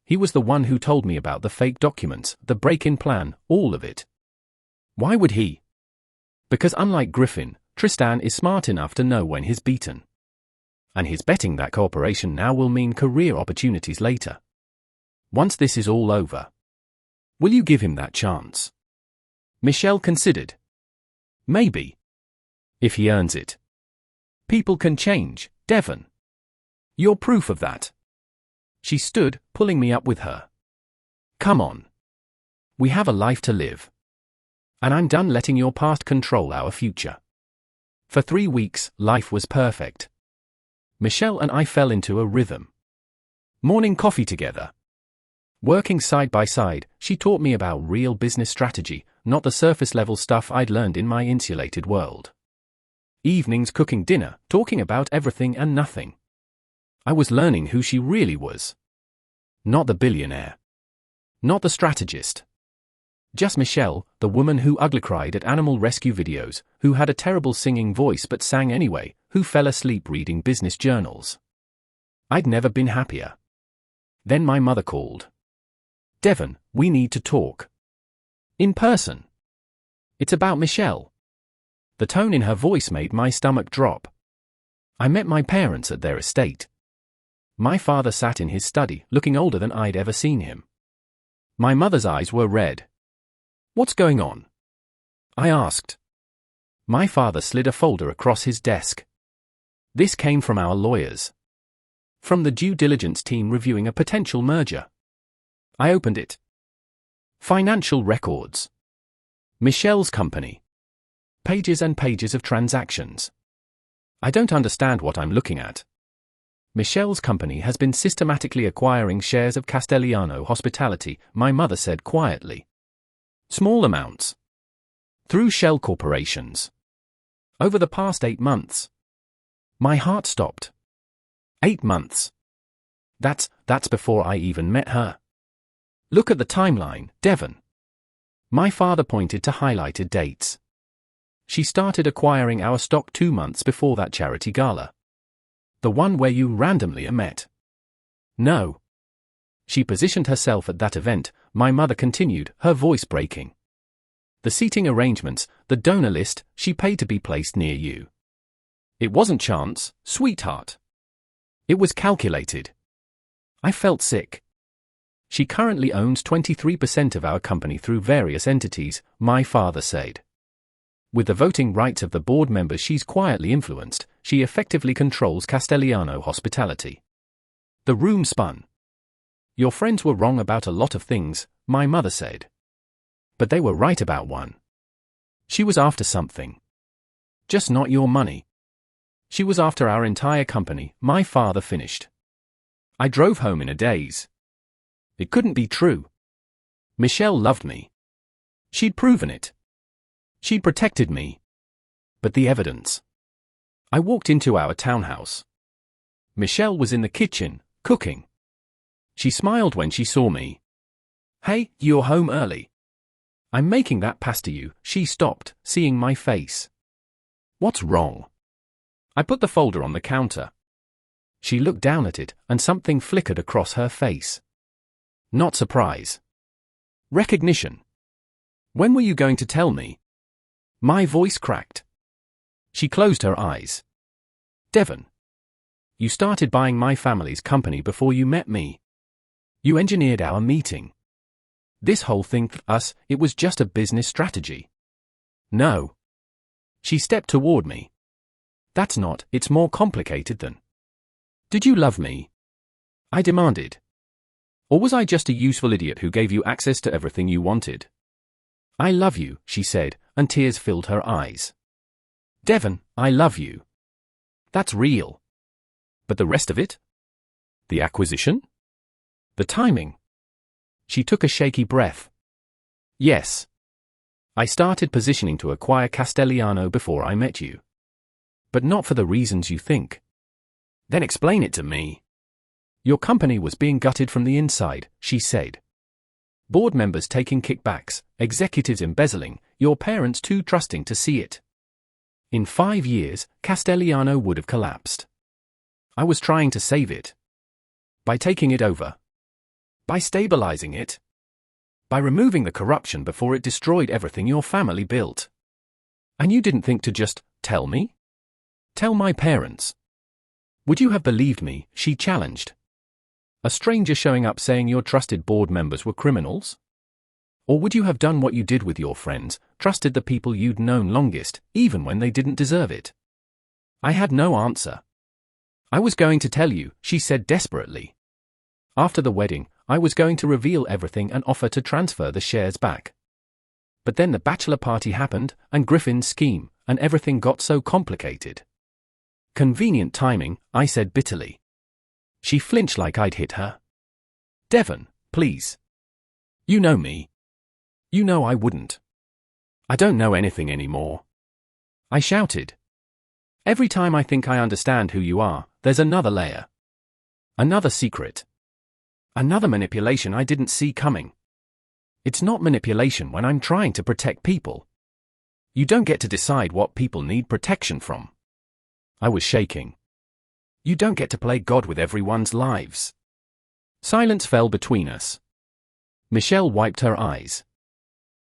He was the one who told me about the fake documents, the break-in plan, all of it. Why would he? Because unlike Griffin, Tristan is smart enough to know when he's beaten. And he's betting that cooperation now will mean career opportunities later. Once this is all over. Will you give him that chance? Michelle considered. Maybe. If he earns it. People can change, Devon. You're proof of that. She stood, pulling me up with her. Come on. We have a life to live. And I'm done letting your past control our future. For 3 weeks, life was perfect. Michelle and I fell into a rhythm. Morning coffee together. Working side by side, she taught me about real business strategy, not the surface-level stuff I'd learned in my insulated world. Evenings cooking dinner, talking about everything and nothing. I was learning who she really was. Not the billionaire. Not the strategist. Just Michelle, the woman who ugly cried at animal rescue videos, who had a terrible singing voice but sang anyway, who fell asleep reading business journals. I'd never been happier. Then my mother called. Devon, we need to talk. In person. It's about Michelle. The tone in her voice made my stomach drop. I met my parents at their estate. My father sat in his study, looking older than I'd ever seen him. My mother's eyes were red. What's going on? I asked. My father slid a folder across his desk. This came from our lawyers. From the due diligence team reviewing a potential merger. I opened it. Financial records. Michelle's company. Pages and pages of transactions. I don't understand what I'm looking at. Michelle's company has been systematically acquiring shares of Castellano Hospitality, my mother said quietly. Small amounts. Through shell corporations. Over the past 8 months. My heart stopped. 8 months. That's before I even met her. Look at the timeline, Devon. My father pointed to highlighted dates. She started acquiring our stock 2 months before that charity gala. The one where you randomly met. No. She positioned herself at that event, my mother continued, her voice breaking. The seating arrangements, the donor list, she paid to be placed near you. It wasn't chance, sweetheart. It was calculated. I felt sick. She currently owns 23% of our company through various entities, my father said. With the voting rights of the board members she's quietly influenced, she effectively controls Castellano Hospitality. The room spun. Your friends were wrong about a lot of things, my mother said. But they were right about one. She was after something. Just not your money. She was after our entire company, my father finished. I drove home in a daze. It couldn't be true. Michelle loved me. She'd proven it. She'd protected me. But the evidence. I walked into our townhouse. Michelle was in the kitchen, cooking. She smiled when she saw me. Hey, you're home early. I'm making that pasta you, she stopped, seeing my face. What's wrong? I put the folder on the counter. She looked down at it, and something flickered across her face. Not surprise. Recognition. When were you going to tell me? My voice cracked. She closed her eyes. Devon. You started buying my family's company before you met me. You engineered our meeting. This whole thing, it was just a business strategy. No. She stepped toward me. That's not, it's more complicated than. Did you love me? I demanded. Or was I just a useful idiot who gave you access to everything you wanted? I love you, she said, and tears filled her eyes. Devon, I love you. That's real. But the rest of it? The acquisition? The timing? She took a shaky breath. Yes. I started positioning to acquire Castellano before I met you. But not for the reasons you think. Then explain it to me. Your company was being gutted from the inside, she said. Board members taking kickbacks, executives embezzling, your parents too trusting to see it. In 5 years, Castellano would have collapsed. I was trying to save it. By taking it over. By stabilizing it. By removing the corruption before it destroyed everything your family built. And you didn't think to just tell me? Tell my parents. Would you have believed me? She challenged. A stranger showing up saying your trusted board members were criminals? Or would you have done what you did with your friends, trusted the people you'd known longest, even when they didn't deserve it? I had no answer. I was going to tell you, she said desperately. After the wedding, I was going to reveal everything and offer to transfer the shares back. But then the bachelor party happened, and Griffin's scheme, and everything got so complicated. Convenient timing, I said bitterly. She flinched like I'd hit her. Devon, please. You know me. You know I wouldn't. I don't know anything anymore. I shouted. Every time I think I understand who you are, there's another layer. Another secret. Another manipulation I didn't see coming. It's not manipulation when I'm trying to protect people. You don't get to decide what people need protection from. I was shaking. You don't get to play God with everyone's lives. Silence fell between us. Michelle wiped her eyes.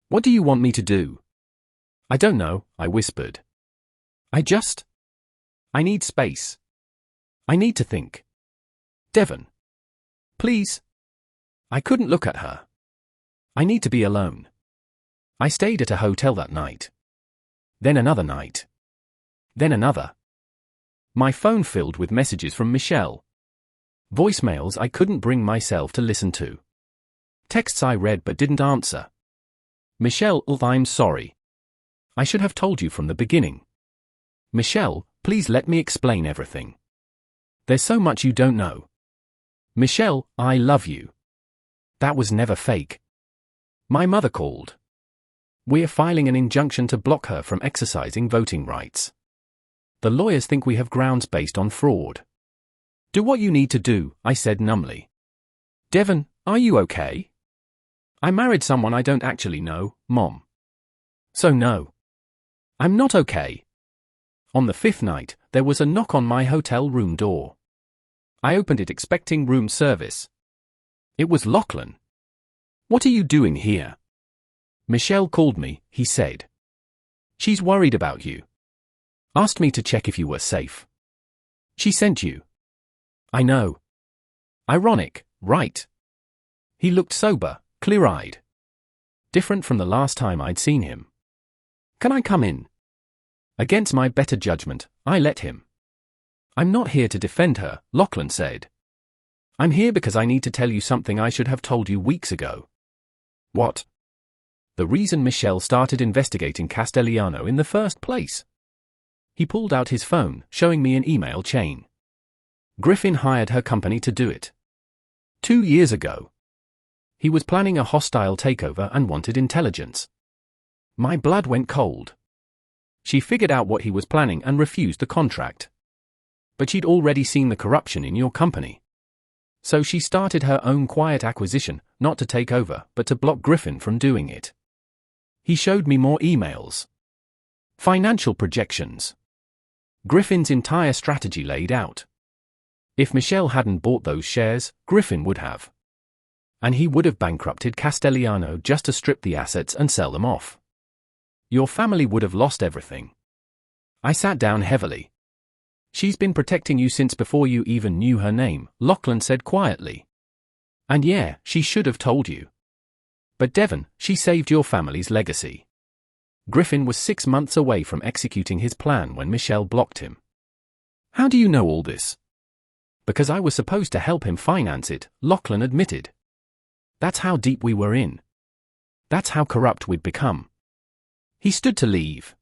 What do you want me to do? I don't know, I whispered. I need space. I need to think. Devon. Please. I couldn't look at her. I need to be alone. I stayed at a hotel that night. Then another night. Then another. My phone filled with messages from Michelle. Voicemails I couldn't bring myself to listen to. Texts I read but didn't answer. Michelle, I'm sorry. I should have told you from the beginning. Michelle, please let me explain everything. There's so much you don't know. Michelle, I love you. That was never fake. My mother called. We're filing an injunction to block her from exercising voting rights. The lawyers think we have grounds based on fraud. Do what you need to do, I said numbly. Devon, are you okay? I married someone I don't actually know, Mom. So no. I'm not okay. On the 5th night, there was a knock on my hotel room door. I opened it expecting room service. It was Lachlan. What are you doing here? Michelle called me, he said. She's worried about you. Asked me to check if you were safe. She sent you. I know. Ironic, right? He looked sober, clear-eyed. Different from the last time I'd seen him. Can I come in? Against my better judgment, I let him. I'm not here to defend her, Lachlan said. I'm here because I need to tell you something I should have told you weeks ago. What? The reason Michelle started investigating Castellano in the first place. He pulled out his phone, showing me an email chain. Griffin hired her company to do it. 2 years ago. He was planning a hostile takeover and wanted intelligence. My blood went cold. She figured out what he was planning and refused the contract. But she'd already seen the corruption in your company. So she started her own quiet acquisition, not to take over, but to block Griffin from doing it. He showed me more emails. Financial projections. Griffin's entire strategy laid out. If Michelle hadn't bought those shares, Griffin would have. And he would have bankrupted Castellano just to strip the assets and sell them off. Your family would have lost everything. I sat down heavily. She's been protecting you since before you even knew her name, Lachlan said quietly. And yeah, she should have told you. But Devon, she saved your family's legacy. Griffin was 6 months away from executing his plan when Michelle blocked him. How do you know all this? Because I was supposed to help him finance it, Lachlan admitted. That's how deep we were in. That's how corrupt we'd become. He stood to leave.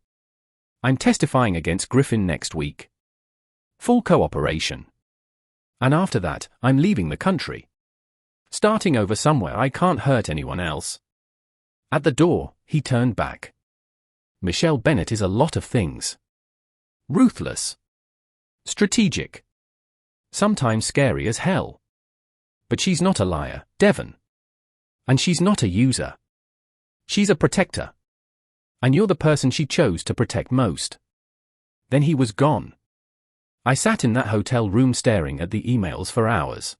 I'm testifying against Griffin next week. Full cooperation. And after that, I'm leaving the country. Starting over somewhere I can't hurt anyone else. At the door, he turned back. Michelle Bennett is a lot of things. Ruthless. Strategic. Sometimes scary as hell. But she's not a liar, Devon. And she's not a user. She's a protector. And you're the person she chose to protect most. Then he was gone. I sat in that hotel room staring at the emails for hours.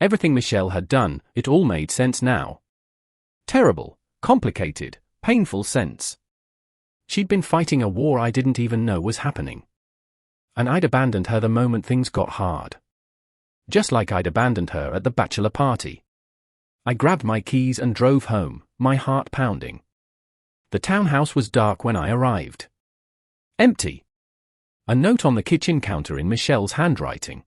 Everything Michelle had done, it all made sense now. Terrible, complicated, painful sense. She'd been fighting a war I didn't even know was happening. And I'd abandoned her the moment things got hard. Just like I'd abandoned her at the bachelor party. I grabbed my keys and drove home, my heart pounding. The townhouse was dark when I arrived. Empty. A note on the kitchen counter in Michelle's handwriting.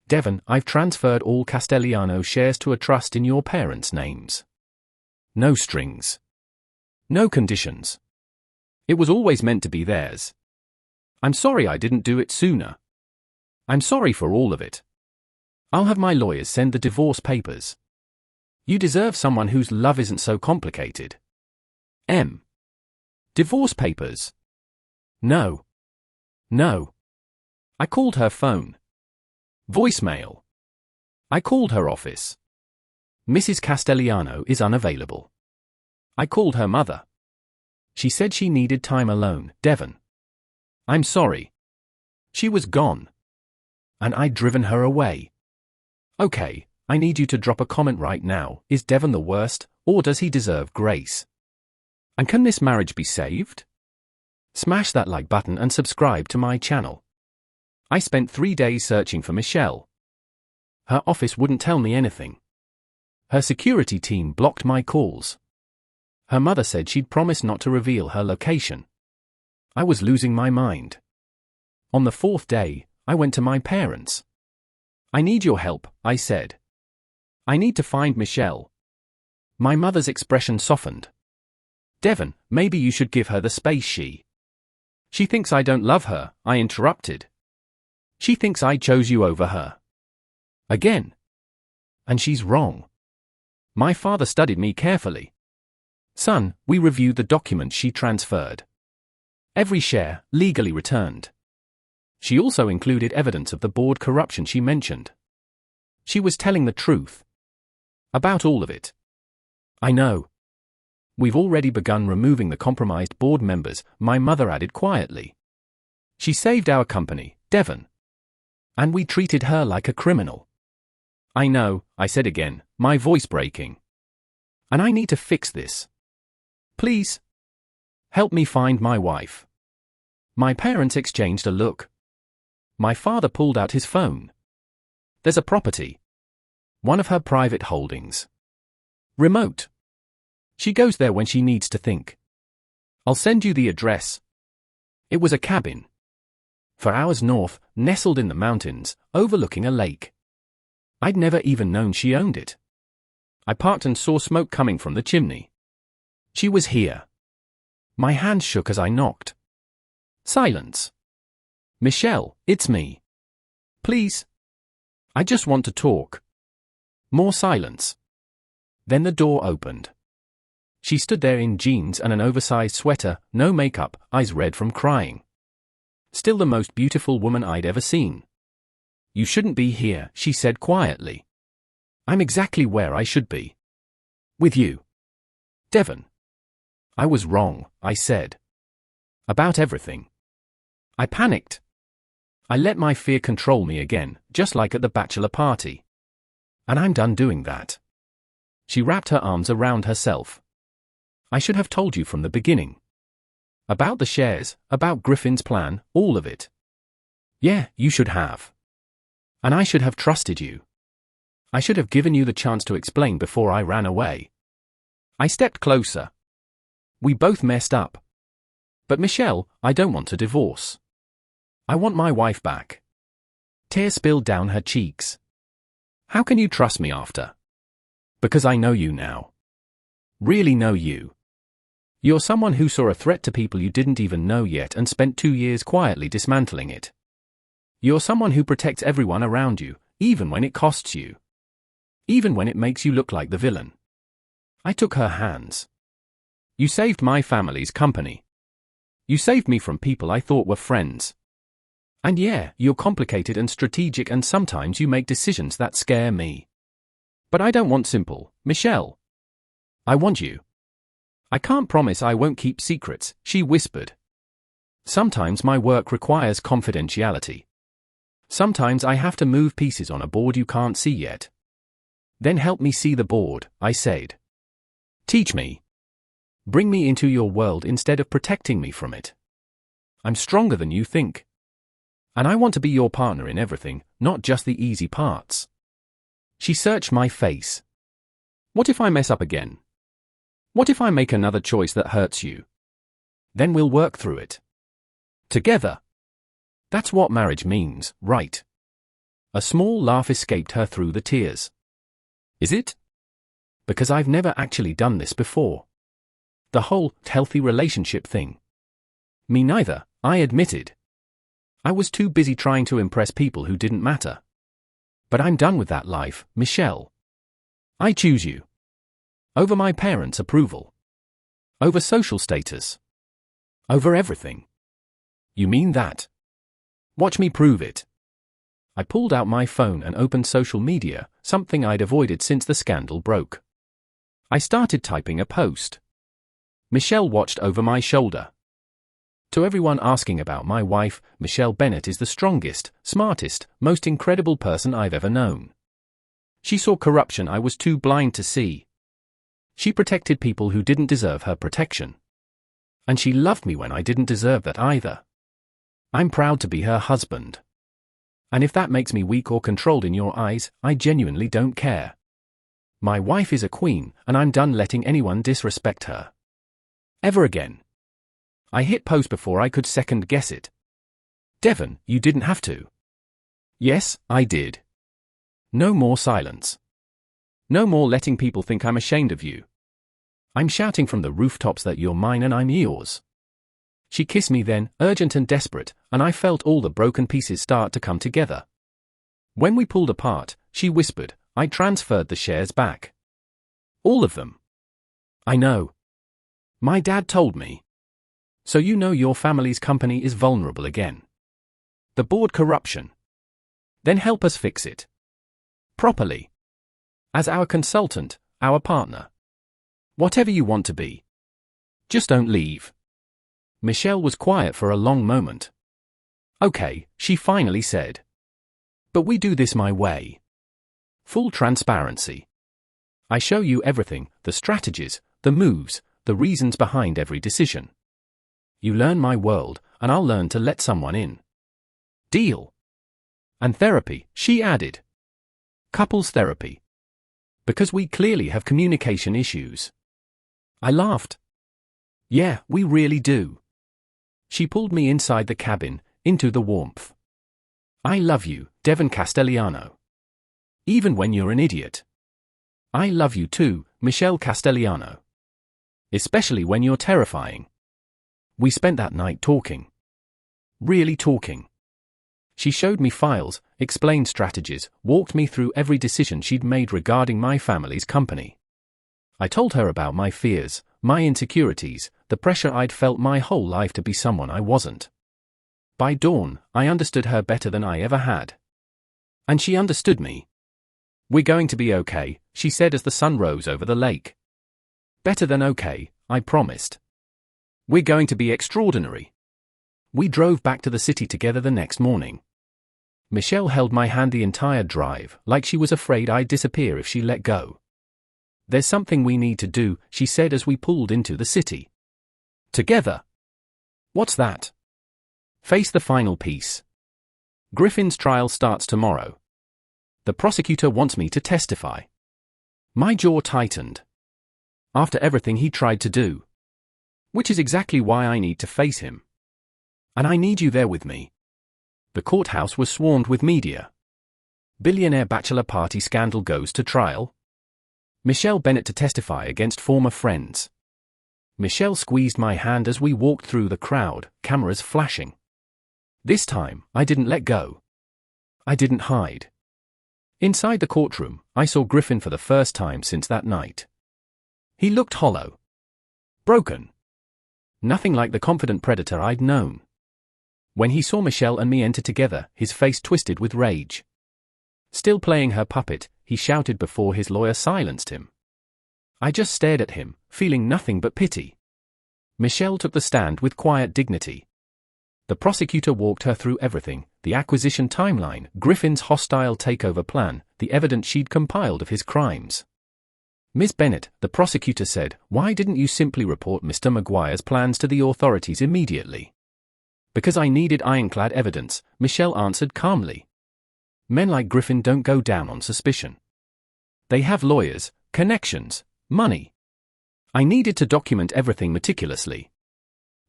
Devon, I've transferred all Castellano shares to a trust in your parents' names. No strings. No conditions. It was always meant to be theirs. I'm sorry I didn't do it sooner. I'm sorry for all of it. I'll have my lawyers send the divorce papers. You deserve someone whose love isn't so complicated. M. Divorce papers. No. No. I called her phone. Voicemail. I called her office. Mrs. Castellano is unavailable. I called her mother. She said she needed time alone, Devon. I'm sorry. She was gone. And I'd driven her away. Okay, I need you to drop a comment right now. Is Devon the worst, or does he deserve grace? And can this marriage be saved? Smash that like button and subscribe to my channel. I spent 3 days searching for Michelle. Her office wouldn't tell me anything. Her security team blocked my calls. Her mother said she'd promised not to reveal her location. I was losing my mind. On the 4th day, I went to my parents. I need your help, I said. I need to find Michelle. My mother's expression softened. Devon, maybe you should give her the space she thinks I don't love her, I interrupted. She thinks I chose you over her. Again. And she's wrong. My father studied me carefully. Son, we reviewed the documents she transferred. Every share, legally returned. She also included evidence of the board corruption she mentioned. She was telling the truth. About all of it. I know. We've already begun removing the compromised board members, my mother added quietly. She saved our company, Devon. And we treated her like a criminal. I know, I said again, my voice breaking. And I need to fix this. Please. Help me find my wife. My parents exchanged a look. My father pulled out his phone. There's a property. One of her private holdings. Remote. She goes there when she needs to think. I'll send you the address. It was a cabin. For hours north, nestled in the mountains, overlooking a lake. I'd never even known she owned it. I parked and saw smoke coming from the chimney. She was here. My hand shook as I knocked. Silence. Michelle, it's me. Please. I just want to talk. More silence. Then the door opened. She stood there in jeans and an oversized sweater, no makeup, eyes red from crying. Still the most beautiful woman I'd ever seen. You shouldn't be here, she said quietly. I'm exactly where I should be. With you. Devon. I was wrong, I said. About everything. I panicked. I let my fear control me again, just like at the bachelor party. And I'm done doing that. She wrapped her arms around herself. I should have told you from the beginning. About the shares, about Griffin's plan, all of it. Yeah, you should have. And I should have trusted you. I should have given you the chance to explain before I ran away. I stepped closer. We both messed up. But Michelle, I don't want a divorce. I want my wife back. Tears spilled down her cheeks. How can you trust me after? Because I know you now. Really know you. You're someone who saw a threat to people you didn't even know yet and spent 2 years quietly dismantling it. You're someone who protects everyone around you, even when it costs you. Even when it makes you look like the villain. I took her hands. You saved my family's company. You saved me from people I thought were friends. And yeah, you're complicated and strategic and sometimes you make decisions that scare me. But I don't want simple, Michelle. I want you. I can't promise I won't keep secrets, she whispered. Sometimes my work requires confidentiality. Sometimes I have to move pieces on a board you can't see yet. Then help me see the board, I said. Teach me. Bring me into your world instead of protecting me from it. I'm stronger than you think. And I want to be your partner in everything, not just the easy parts. She searched my face. What if I mess up again? What if I make another choice that hurts you? Then we'll work through it. Together. That's what marriage means, right? A small laugh escaped her through the tears. Is it? Because I've never actually done this before. The whole healthy relationship thing. Me neither, I admitted. I was too busy trying to impress people who didn't matter. But I'm done with that life, Michelle. I choose you. Over my parents' approval. Over social status. Over everything. You mean that? Watch me prove it. I pulled out my phone and opened social media, something I'd avoided since the scandal broke. I started typing a post. Michelle watched over my shoulder. To everyone asking about my wife, Michelle Bennett is the strongest, smartest, most incredible person I've ever known. She saw corruption I was too blind to see. She protected people who didn't deserve her protection. And she loved me when I didn't deserve that either. I'm proud to be her husband. And if that makes me weak or controlled in your eyes, I genuinely don't care. My wife is a queen, and I'm done letting anyone disrespect her. Ever again. I hit post before I could second guess it. Devon, you didn't have to. Yes, I did. No more silence. No more letting people think I'm ashamed of you. I'm shouting from the rooftops that you're mine and I'm yours. She kissed me then, urgent and desperate, and I felt all the broken pieces start to come together. When we pulled apart, she whispered, I transferred the shares back. All of them. I know. My dad told me. So you know your family's company is vulnerable again. The board corruption. Then help us fix it. Properly. As our consultant, our partner. Whatever you want to be. Just don't leave. Michelle was quiet for a long moment. Okay, she finally said. But we do this my way. Full transparency. I show you everything, the strategies, the moves, the reasons behind every decision. You learn my world, and I'll learn to let someone in. Deal. And therapy, she added. Couples therapy. Because we clearly have communication issues. I laughed. Yeah, we really do. She pulled me inside the cabin, into the warmth. I love you, Devon Castellano. Even when you're an idiot. I love you too, Michelle Castellano. Especially when you're terrifying. We spent that night talking. Really talking. She showed me files, explained strategies, walked me through every decision she'd made regarding my family's company. I told her about my fears, my insecurities, the pressure I'd felt my whole life to be someone I wasn't. By dawn, I understood her better than I ever had. And she understood me. We're going to be okay, she said as the sun rose over the lake. Better than okay, I promised. We're going to be extraordinary. We drove back to the city together the next morning. Michelle held my hand the entire drive, like she was afraid I'd disappear if she let go. There's something we need to do, she said as we pulled into the city. Together. What's that? Face the final piece. Griffin's trial starts tomorrow. The prosecutor wants me to testify. My jaw tightened. After everything he tried to do. Which is exactly why I need to face him. And I need you there with me. The courthouse was swarmed with media. Billionaire bachelor party scandal goes to trial. Michelle Bennett to testify against former friends. Michelle squeezed my hand as we walked through the crowd, cameras flashing. This time, I didn't let go. I didn't hide. Inside the courtroom, I saw Griffin for the first time since that night. He looked hollow. Broken. Nothing like the confident predator I'd known. When he saw Michelle and me enter together, his face twisted with rage. Still playing her puppet, he shouted before his lawyer silenced him. I just stared at him, feeling nothing but pity. Michelle took the stand with quiet dignity. The prosecutor walked her through everything: the acquisition timeline, Griffin's hostile takeover plan, the evidence she'd compiled of his crimes. "Ms. Bennett," the prosecutor said, "why didn't you simply report Mr. Maguire's plans to the authorities immediately?" "Because I needed ironclad evidence," Michelle answered calmly. "Men like Griffin don't go down on suspicion. They have lawyers, connections, money. I needed to document everything meticulously.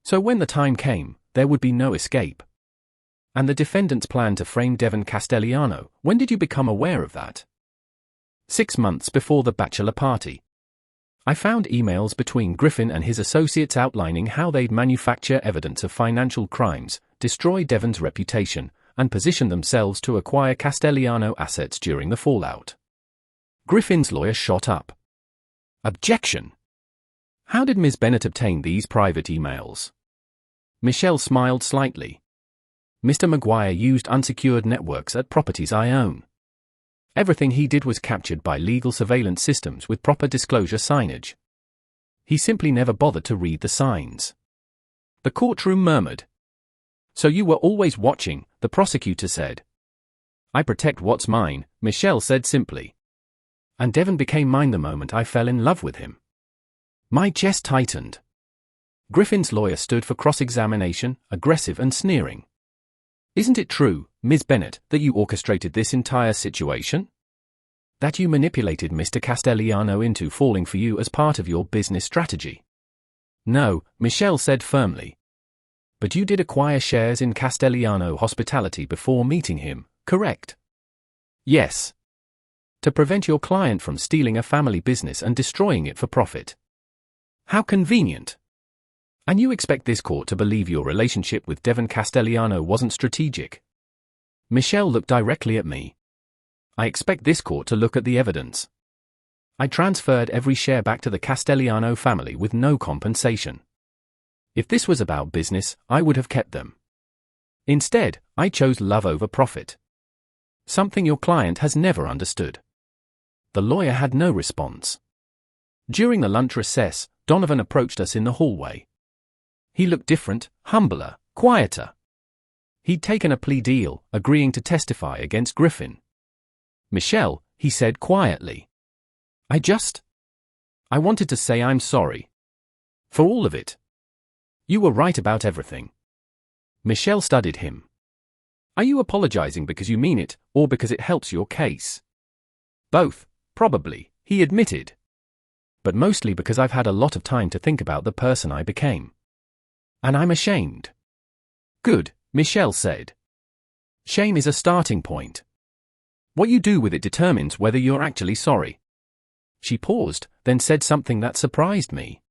So when the time came, there would be no escape." "And the defendant's plan to frame Devon Castellano, when did you become aware of that?" 6 months before the bachelor party. I found emails between Griffin and his associates outlining how they'd manufacture evidence of financial crimes, destroy Devon's reputation, and position themselves to acquire Castellano assets during the fallout. Griffin's lawyer shot up. "Objection! How did Ms. Bennett obtain these private emails?" Michelle smiled slightly. "Mr. Maguire used unsecured networks at properties I own. Everything he did was captured by legal surveillance systems with proper disclosure signage. He simply never bothered to read the signs." The courtroom murmured. "So you were always watching," the prosecutor said. "I protect what's mine," Michelle said simply. "And Devon became mine the moment I fell in love with him." My chest tightened. Griffin's lawyer stood for cross-examination, aggressive and sneering. "Isn't it true, Ms. Bennett, that you orchestrated this entire situation? That you manipulated Mr. Castellano into falling for you as part of your business strategy?" "No," Michelle said firmly. "But you did acquire shares in Castellano Hospitality before meeting him, correct?" "Yes. To prevent your client from stealing a family business and destroying it for profit." "How convenient. And you expect this court to believe your relationship with Devon Castellano wasn't strategic?" Michelle looked directly at me. "I expect this court to look at the evidence. I transferred every share back to the Castellano family with no compensation. If this was about business, I would have kept them. Instead, I chose love over profit. Something your client has never understood." The lawyer had no response. During the lunch recess, Donovan approached us in the hallway. He looked different, humbler, quieter. He'd taken a plea deal, agreeing to testify against Griffin. "Michelle," he said quietly. I wanted to say I'm sorry. For all of it. You were right about everything." Michelle studied him. "Are you apologizing because you mean it, or because it helps your case?" "Both, probably," he admitted. "But mostly because I've had a lot of time to think about the person I became. And I'm ashamed." "Good," Michelle said. "Shame is a starting point. What you do with it determines whether you're actually sorry." She paused, then said something that surprised me.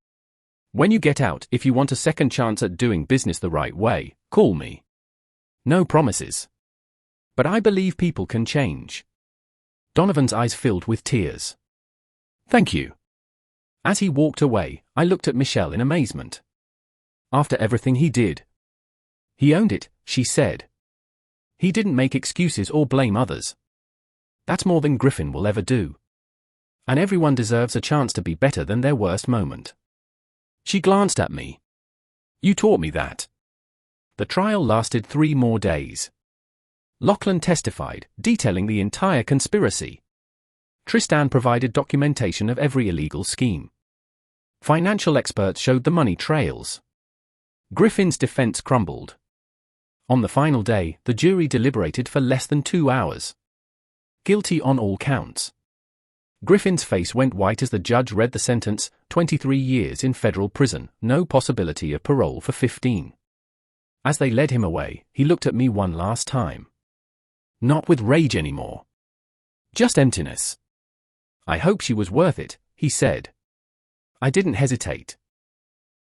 "When you get out, if you want a second chance at doing business the right way, call me. No promises. But I believe people can change." Donovan's eyes filled with tears. "Thank you." As he walked away, I looked at Michelle in amazement. After everything he did. "He owned it," she said. "He didn't make excuses or blame others. That's more than Griffin will ever do. And everyone deserves a chance to be better than their worst moment." She glanced at me. "You taught me that." The trial lasted 3 more days. Lachlan testified, detailing the entire conspiracy. Tristan provided documentation of every illegal scheme. Financial experts showed the money trails. Griffin's defense crumbled. On the final day, the jury deliberated for less than 2 hours. Guilty on all counts. Griffin's face went white as the judge read the sentence: 23 years in federal prison, no possibility of parole for 15. As they led him away, he looked at me one last time. Not with rage anymore. Just emptiness. "I hope she was worth it," he said. I didn't hesitate.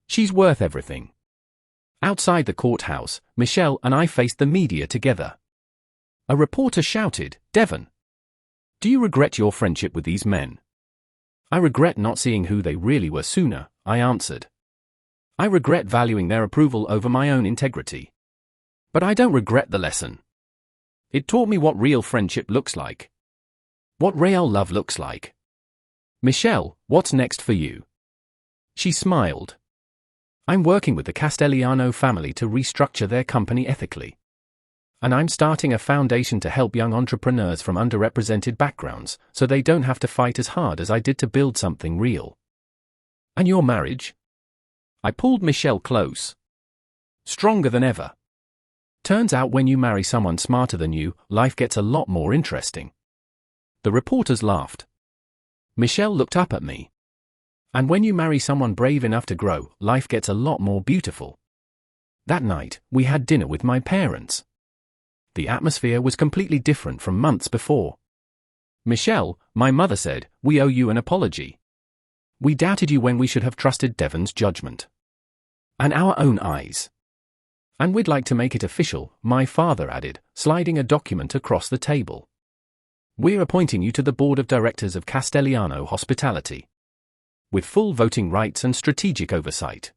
She's worth everything. Outside the courthouse, Michelle and I faced the media together. A reporter shouted, "Devon, do you regret your friendship with these men?" "I regret not seeing who they really were sooner," I answered. "I regret valuing their approval over my own integrity. But I don't regret the lesson. It taught me what real friendship looks like. What real love looks like." Michelle, what's next for you? She smiled. I'm working with the Castellano family to restructure their company ethically. And I'm starting a foundation to help young entrepreneurs from underrepresented backgrounds so they don't have to fight as hard as I did to build something real. And your marriage? I pulled Michelle close. Stronger than ever. Turns out when you marry someone smarter than you, life gets a lot more interesting. The reporters laughed. Michelle looked up at me. And when you marry someone brave enough to grow, life gets a lot more beautiful. That night, we had dinner with my parents. The atmosphere was completely different from months before. Michelle, my mother said, we owe you an apology. We doubted you when we should have trusted Devon's judgment. And our own eyes. And we'd like to make it official, my father added, sliding a document across the table. We're appointing you to the board of directors of Castellano Hospitality. With full voting rights and strategic oversight.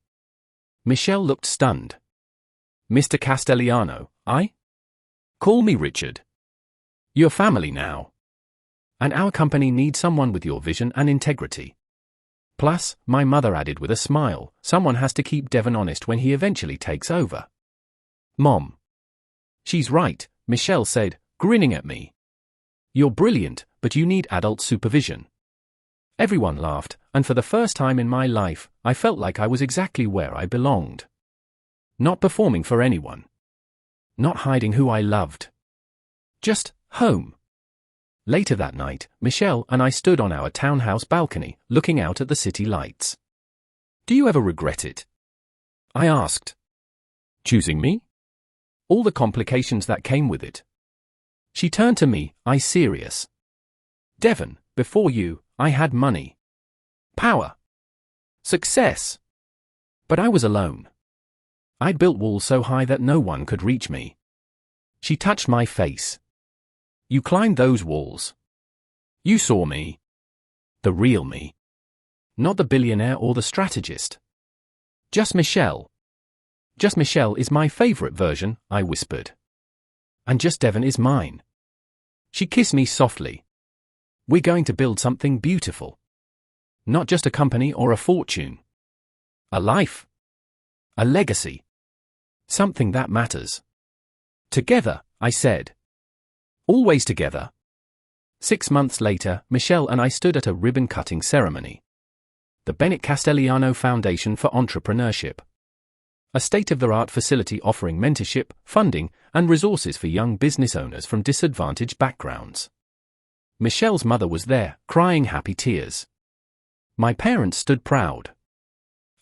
Michelle looked stunned. Mr. Castellano, I? Call me Richard. You're family now. And our company needs someone with your vision and integrity. Plus, my mother added with a smile, someone has to keep Devon honest when he eventually takes over. Mom. She's right, Michelle said, grinning at me. You're brilliant, but you need adult supervision. Everyone laughed, and for the first time in my life, I felt like I was exactly where I belonged. Not performing for anyone. Not hiding who I loved. Just home. Later that night, Michelle and I stood on our townhouse balcony, looking out at the city lights. Do you ever regret it? I asked. Choosing me? All the complications that came with it. She turned to me, eyes serious. Devon, before you, I had money. Power. Success. But I was alone. I'd built walls so high that no one could reach me. She touched my face. You climbed those walls. You saw me. The real me. Not the billionaire or the strategist. Just Michelle. Just Michelle is my favorite version, I whispered. And just Devon is mine. She kissed me softly. We're going to build something beautiful. Not just a company or a fortune. A life. A legacy. Something that matters. Together, I said. Always together. 6 months later, Michelle and I stood at a ribbon-cutting ceremony. The Bennett Castellano Foundation for Entrepreneurship. A state-of-the-art facility offering mentorship, funding, and resources for young business owners from disadvantaged backgrounds. Michelle's mother was there, crying happy tears. My parents stood proud.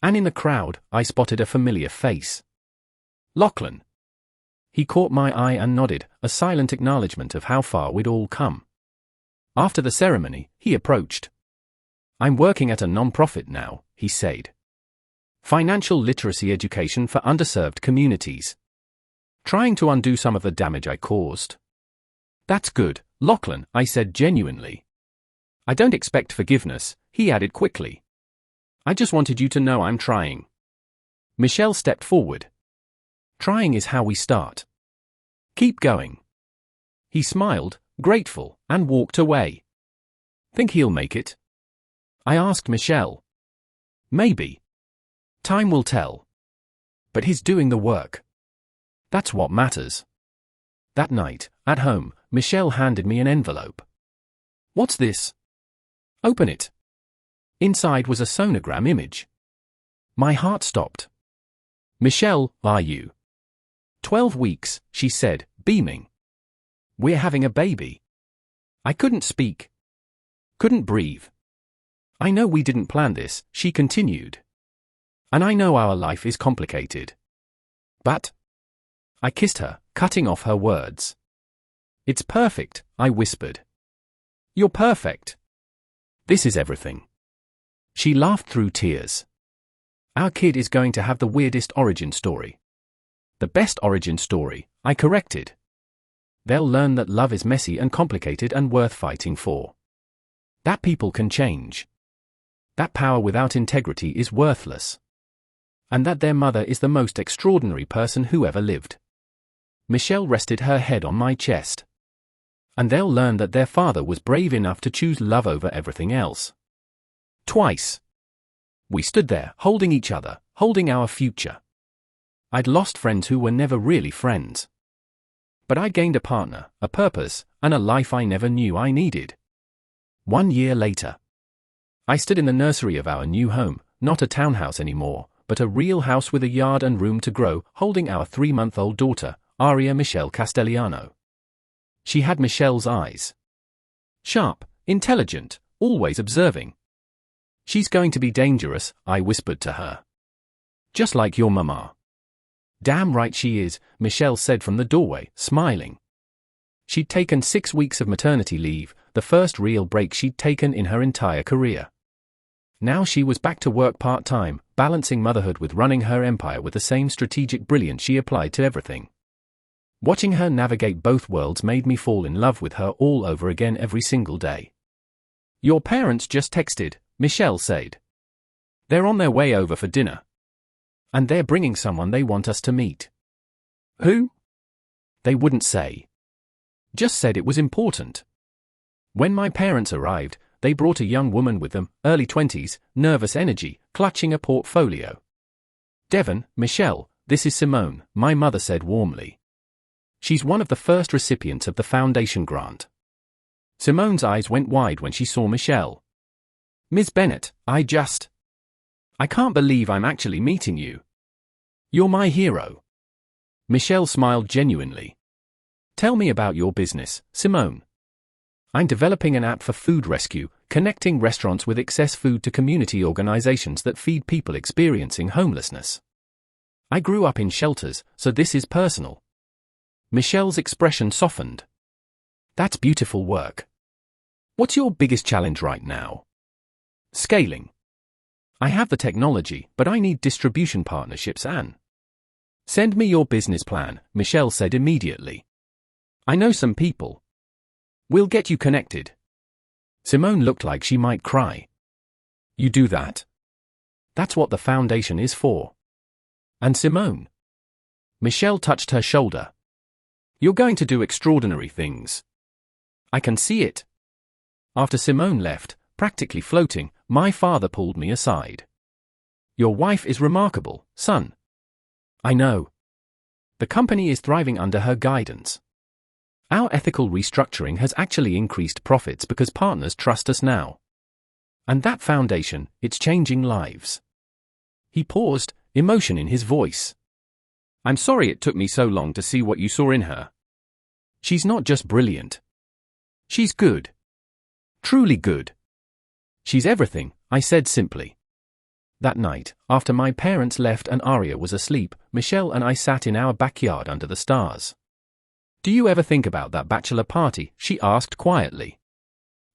And in the crowd, I spotted a familiar face. Lachlan. He caught my eye and nodded, a silent acknowledgement of how far we'd all come. After the ceremony, he approached. I'm working at a non-profit now, he said. Financial literacy education for underserved communities. Trying to undo some of the damage I caused. That's good, Lachlan, I said genuinely. I don't expect forgiveness, he added quickly. I just wanted you to know I'm trying. Michelle stepped forward. Trying is how we start. Keep going. He smiled, grateful, and walked away. Think he'll make it? I asked Michelle. Maybe. Time will tell. But he's doing the work. That's what matters. That night, at home, Michelle handed me an envelope. What's this? Open it. Inside was a sonogram image. My heart stopped. Michelle, are you? 12 weeks, she said, beaming. We're having a baby. I couldn't speak. Couldn't breathe. I know we didn't plan this, she continued. And I know our life is complicated. But I kissed her, cutting off her words. It's perfect, I whispered. You're perfect. This is everything. She laughed through tears. Our kid is going to have the weirdest origin story. The best origin story, I corrected. They'll learn that love is messy and complicated and worth fighting for. That people can change. That power without integrity is worthless. And that their mother is the most extraordinary person who ever lived. Michelle rested her head on my chest. And they'll learn that their father was brave enough to choose love over everything else. Twice. We stood there, holding each other, holding our future. I'd lost friends who were never really friends. But I'd gained a partner, a purpose, and a life I never knew I needed. 1 year later, I stood in the nursery of our new home, not a townhouse anymore, but a real house with a yard and room to grow, holding our 3-month-old daughter, Michelle Castellano. She had Michelle's eyes. Sharp, intelligent, always observing. She's going to be dangerous, I whispered to her. Just like your mama. Damn right she is, Michelle said from the doorway, smiling. She'd taken 6 weeks of maternity leave, the first real break she'd taken in her entire career. Now she was back to work part-time, balancing motherhood with running her empire with the same strategic brilliance she applied to everything. Watching her navigate both worlds made me fall in love with her all over again every single day. Your parents just texted, Michelle said. They're on their way over for dinner. And they're bringing someone they want us to meet. Who? They wouldn't say. Just said it was important. When my parents arrived, they brought a young woman with them, early 20s, nervous energy, clutching a portfolio. Devon, Michelle, this is Simone, my mother said warmly. She's one of the first recipients of the foundation grant. Simone's eyes went wide when she saw Michelle. Ms. Bennett, I can't believe I'm actually meeting you. You're my hero. Michelle smiled genuinely. Tell me about your business, Simone. I'm developing an app for food rescue, connecting restaurants with excess food to community organizations that feed people experiencing homelessness. I grew up in shelters, so this is personal. Michelle's expression softened. That's beautiful work. What's your biggest challenge right now? Scaling. I have the technology, but I need distribution partnerships and... Send me your business plan, Michelle said immediately. I know some people. We'll get you connected. Simone looked like she might cry. You do that? That's what the foundation is for. And Simone? Michelle touched her shoulder. You're going to do extraordinary things. I can see it. After Simone left, practically floating, my father pulled me aside. Your wife is remarkable, son. I know. The company is thriving under her guidance. Our ethical restructuring has actually increased profits because partners trust us now. And that foundation, it's changing lives. He paused, emotion in his voice. I'm sorry it took me so long to see what you saw in her. She's not just brilliant. She's good. Truly good. She's everything, I said simply. That night, after my parents left and Aria was asleep, Michelle and I sat in our backyard under the stars. Do you ever think about that bachelor party? She asked quietly.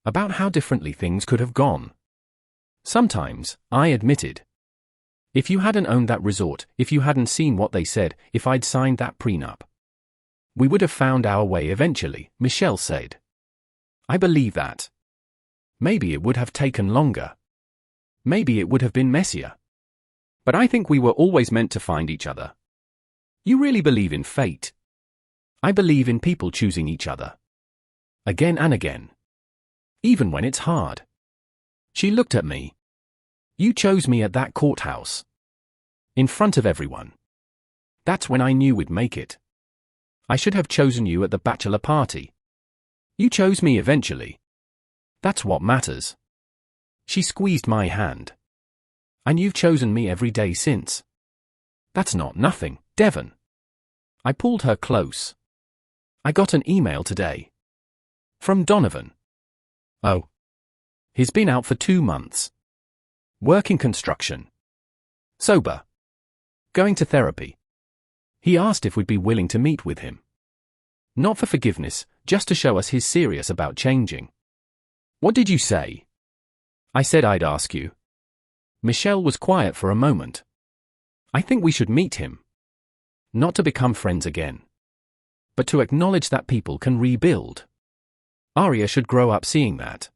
About how differently things could have gone. Sometimes, I admitted. If you hadn't owned that resort, if you hadn't seen what they said, if I'd signed that prenup. We would have found our way eventually, Michelle said. I believe that. Maybe it would have taken longer. Maybe it would have been messier. But I think we were always meant to find each other. You really believe in fate? I believe in people choosing each other. Again and again. Even when it's hard. She looked at me. You chose me at that courthouse. In front of everyone. That's when I knew we'd make it. I should have chosen you at the bachelor party. You chose me eventually. That's what matters. She squeezed my hand. And you've chosen me every day since. That's not nothing, Devon. I pulled her close. I got an email today. From Donovan. Oh. He's been out for 2 months. Working construction. Sober. Going to therapy. He asked if we'd be willing to meet with him. Not for forgiveness, just to show us he's serious about changing. What did you say? I said I'd ask you. Michelle was quiet for a moment. I think we should meet him. Not to become friends again. But to acknowledge that people can rebuild. Aria should grow up seeing that.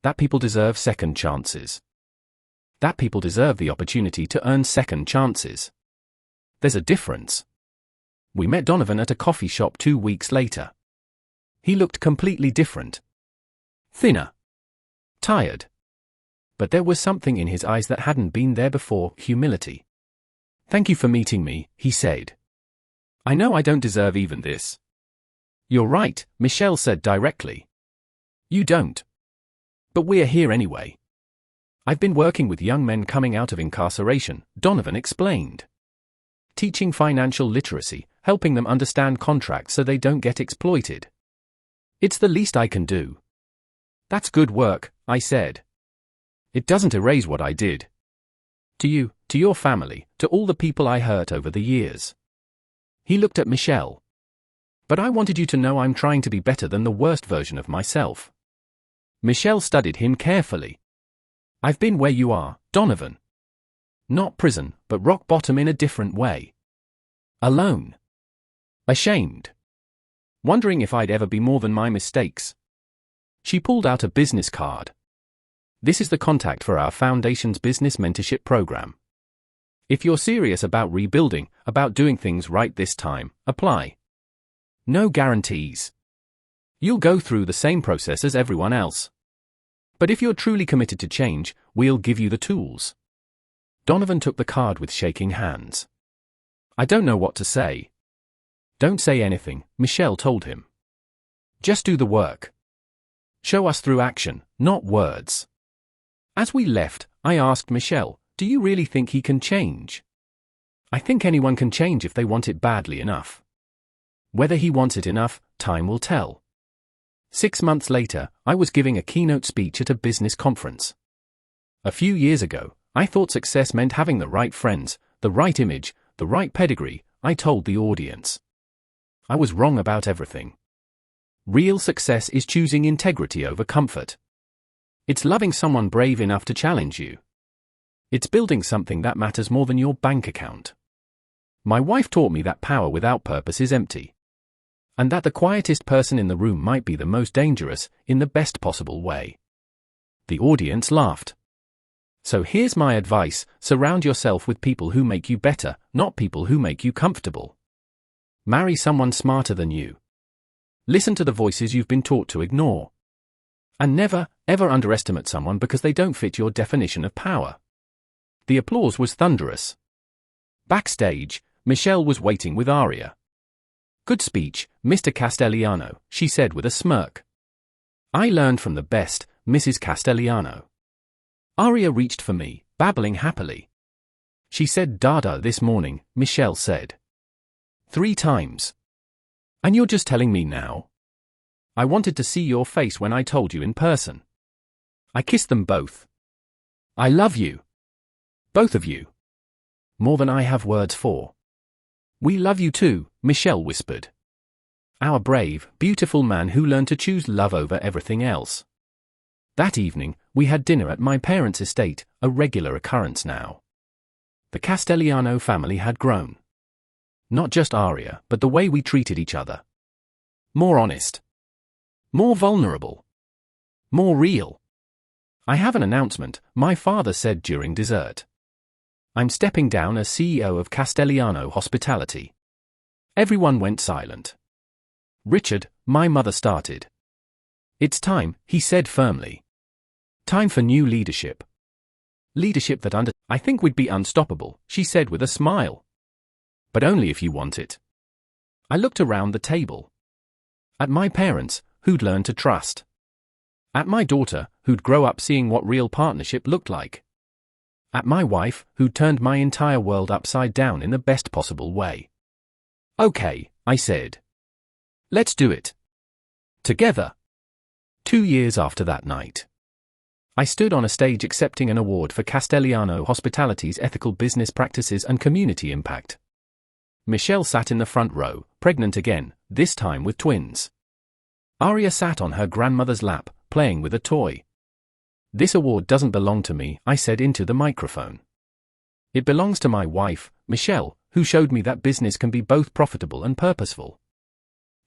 That people deserve second chances. That people deserve the opportunity to earn second chances. There's a difference. We met Donovan at a coffee shop 2 weeks later. He looked completely different. Thinner. Tired. but there was something in his eyes that hadn't been there before: humility. "Thank you for meeting me," he said. "I know I don't deserve even this." "You're right," Michelle said directly. "You don't. But we're here anyway." "I've been working with young men coming out of incarceration," Donovan explained. "Teaching financial literacy, helping them understand contracts so they don't get exploited. It's the least I can do." "That's good work," I said. "It doesn't erase what I did. To you, to your family, to all the people I hurt over the years." He looked at Michelle. "But I wanted you to know I'm trying to be better than the worst version of myself." Michelle studied him carefully. "I've been where you are, Donovan. Not prison, but rock bottom in a different way. Alone. Ashamed. Wondering if I'd ever be more than my mistakes." She pulled out a business card. "This is the contact for our foundation's business mentorship program. If you're serious about rebuilding, about doing things right this time, apply. No guarantees. You'll go through the same process as everyone else. But if you're truly committed to change, we'll give you the tools." Donovan took the card with shaking hands. "I don't know what to say." "Don't say anything," Michelle told him. "Just do the work. Show us through action, not words." As we left, I asked Michelle, "Do you really think he can change?" "I think anyone can change if they want it badly enough. Whether he wants it enough, time will tell." 6 months later, I was giving a keynote speech at a business conference. A few years ago, I thought success meant having the right friends, the right image, the right pedigree, I told the audience. I was wrong about everything. Real success is choosing integrity over comfort. It's loving someone brave enough to challenge you. It's building something that matters more than your bank account. My wife taught me that power without purpose is empty. And that the quietest person in the room might be the most dangerous, in the best possible way. The audience laughed. So here's my advice: surround yourself with people who make you better, not people who make you comfortable. Marry someone smarter than you. Listen to the voices you've been taught to ignore. And never, ever underestimate someone because they don't fit your definition of power. The applause was thunderous. Backstage, Michelle was waiting with Aria. "Good speech, Mr. Castellano," she said with a smirk. "I learned from the best, Mrs. Castellano." Aria reached for me, babbling happily. "She said Dada this morning," Michelle said. 3 times. "And you're just telling me now?" "I wanted to see your face when I told you in person." I kissed them both. "I love you. Both of you. More than I have words for." "We love you too," Michelle whispered. "Our brave, beautiful man who learned to choose love over everything else." That evening, we had dinner at my parents' estate, a regular occurrence now. The Castellano family had grown. Not just Aria, but the way we treated each other. More honest. More vulnerable. More real. "I have an announcement," my father said during dessert. "I'm stepping down as CEO of Castellano Hospitality." Everyone went silent. "Richard," my mother started. "It's time," he said firmly. "Time for new leadership. Leadership that I think we'd be unstoppable," she said with a smile. "But only if you want it." I looked around the table. At my parents, who'd learned to trust. At my daughter, who'd grow up seeing what real partnership looked like. At my wife, who'd turned my entire world upside down in the best possible way. "Okay," I said. "Let's do it. Together." 2 years after that night, I stood on a stage accepting an award for Castellano Hospitality's ethical business practices and community impact. Michelle sat in the front row, pregnant again, this time with twins. Aria sat on her grandmother's lap, playing with a toy. "This award doesn't belong to me," I said into the microphone. "It belongs to my wife, Michelle, who showed me that business can be both profitable and purposeful.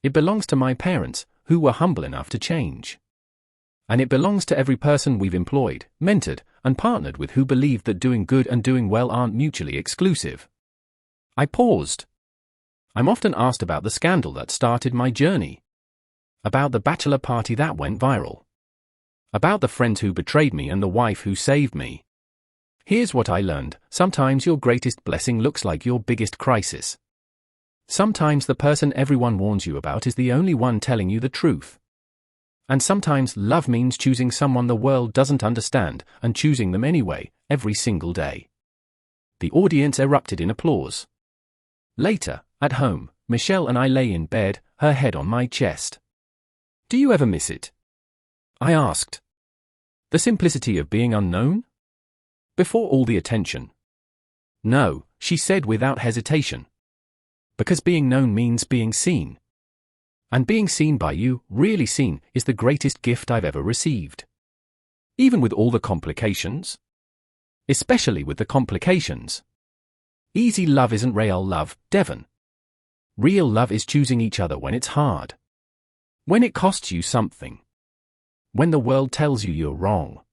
It belongs to my parents, who were humble enough to change. And it belongs to every person we've employed, mentored, and partnered with who believed that doing good and doing well aren't mutually exclusive." I paused. I'm often asked about the scandal that started my journey. About the bachelor party that went viral. About the friends who betrayed me and the wife who saved me. Here's what I learned: sometimes your greatest blessing looks like your biggest crisis. Sometimes the person everyone warns you about is the only one telling you the truth. And sometimes love means choosing someone the world doesn't understand, and choosing them anyway, every single day. The audience erupted in applause. Later, at home, Michelle and I lay in bed, her head on my chest. "Do you ever miss it?" I asked. "The simplicity of being unknown? Before all the attention?" "No," she said without hesitation. "Because being known means being seen. And being seen by you, really seen, is the greatest gift I've ever received. Even with all the complications. Especially with the complications. Easy love isn't real love, Devon. Real love is choosing each other when it's hard. When it costs you something. When the world tells you you're wrong."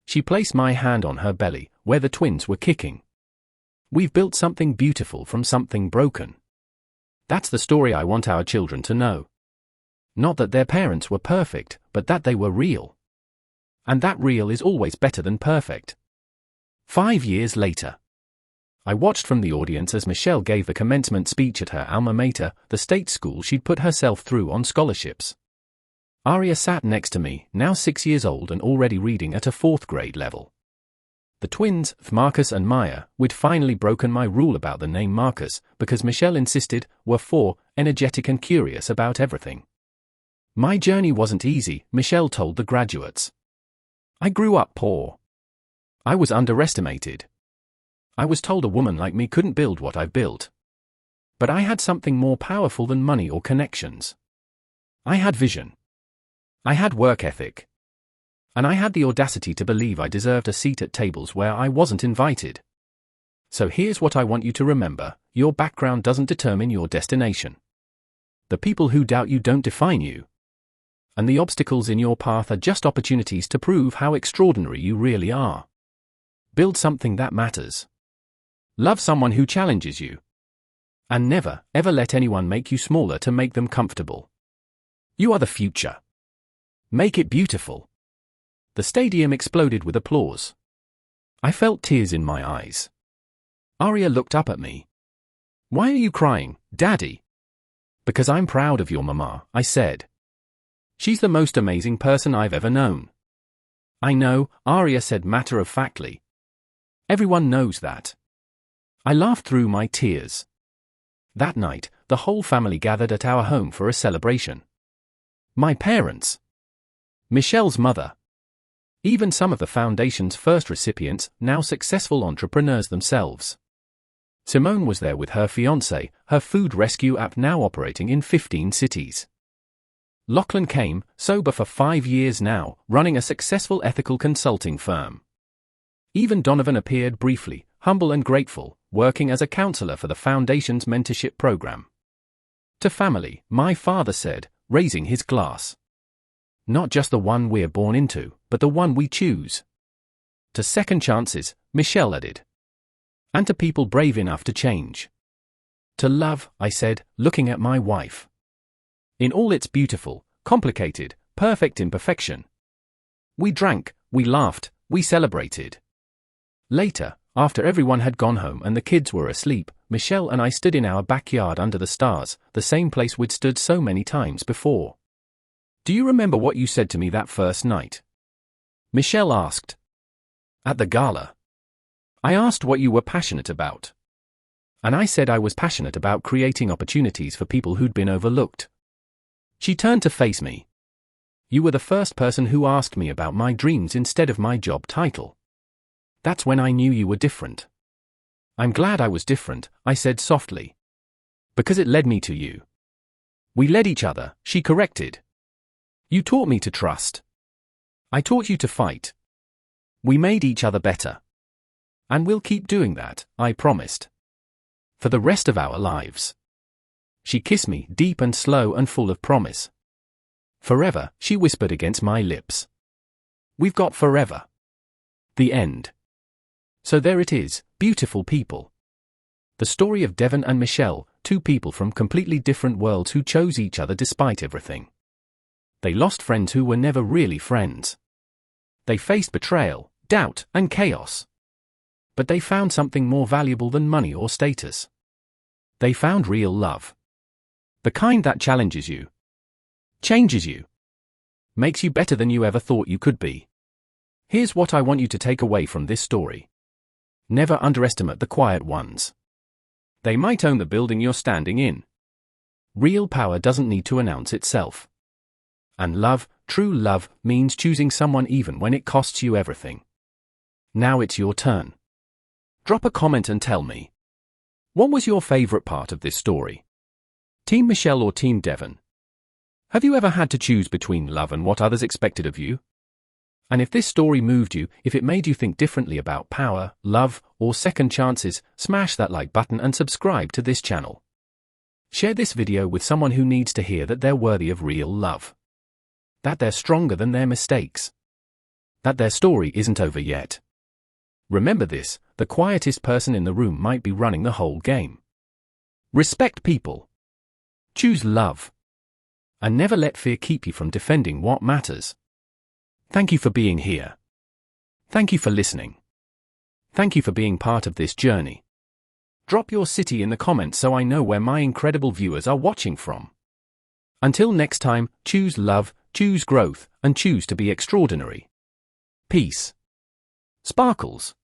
She placed my hand on her belly, where the twins were kicking. "We've built something beautiful from something broken. That's the story I want our children to know. Not that their parents were perfect, but that they were real. And that real is always better than perfect." 5 years later. I watched from the audience as Michelle gave the commencement speech at her alma mater, the state school she'd put herself through on scholarships. Aria sat next to me, now 6 years old and already reading at a 4th grade level. The twins, Marcus and Maya, we'd finally broken my rule about the name Marcus, because Michelle insisted, were 4, energetic and curious about everything. My journey wasn't easy, Michelle told the graduates. I grew up poor. I was underestimated. I was told a woman like me couldn't build what I've built. But I had something more powerful than money or connections. I had vision. I had work ethic. And I had the audacity to believe I deserved a seat at tables where I wasn't invited. So here's what I want you to remember: your background doesn't determine your destination. The people who doubt you don't define you. And the obstacles in your path are just opportunities to prove how extraordinary you really are. Build something that matters. Love someone who challenges you. And never, ever let anyone make you smaller to make them comfortable. You are the future. Make it beautiful. The stadium exploded with applause. I felt tears in my eyes. Aria looked up at me. "Why are you crying, Daddy?" "Because I'm proud of your mama," I said. "She's the most amazing person I've ever known." "I know," Aria said matter-of-factly. "Everyone knows that." I laughed through my tears. That night, the whole family gathered at our home for a celebration. My parents. Michelle's mother. Even some of the foundation's first recipients, now successful entrepreneurs themselves. Simone was there with her fiancé, her food rescue app now operating in 15 cities. Lachlan came, sober for 5 years now, running a successful ethical consulting firm. Even Donovan appeared briefly, humble and grateful, working as a counselor for the foundation's mentorship program. To family, my father said, raising his glass. Not just the one we're born into, but the one we choose. To second chances, Michelle added. And to people brave enough to change. To love, I said, looking at my wife. In all its beautiful, complicated, perfect imperfection. We drank, we laughed, we celebrated. Later, after everyone had gone home and the kids were asleep, Michelle and I stood in our backyard under the stars, the same place we'd stood so many times before. "Do you remember what you said to me that first night?" Michelle asked. "At the gala. I asked what you were passionate about. And I said I was passionate about creating opportunities for people who'd been overlooked." She turned to face me. "You were the first person who asked me about my dreams instead of my job title. That's when I knew you were different." "I'm glad I was different," I said softly. "Because it led me to you." "We led each other," she corrected. "You taught me to trust. I taught you to fight. We made each other better. And we'll keep doing that," I promised. "For the rest of our lives." She kissed me, deep and slow and full of promise. "Forever," she whispered against my lips. "We've got forever." The end. So there it is, beautiful people. The story of Devon and Michelle, two people from completely different worlds who chose each other despite everything. They lost friends who were never really friends. They faced betrayal, doubt, and chaos. But they found something more valuable than money or status. They found real love. The kind that challenges you, changes you, makes you better than you ever thought you could be. Here's what I want you to take away from this story. Never underestimate the quiet ones. They might own the building you're standing in. Real power doesn't need to announce itself. And love, true love, means choosing someone even when it costs you everything. Now it's your turn. Drop a comment and tell me. What was your favorite part of this story? Team Michelle or Team Devon? Have you ever had to choose between love and what others expected of you? And if this story moved you, if it made you think differently about power, love, or second chances, smash that like button and subscribe to this channel. Share this video with someone who needs to hear that they're worthy of real love. That they're stronger than their mistakes. That their story isn't over yet. Remember this, the quietest person in the room might be running the whole game. Respect people. Choose love. And never let fear keep you from defending what matters. Thank you for being here. Thank you for listening. Thank you for being part of this journey. Drop your city in the comments so I know where my incredible viewers are watching from. Until next time, choose love, choose growth, and choose to be extraordinary. Peace. Sparkles.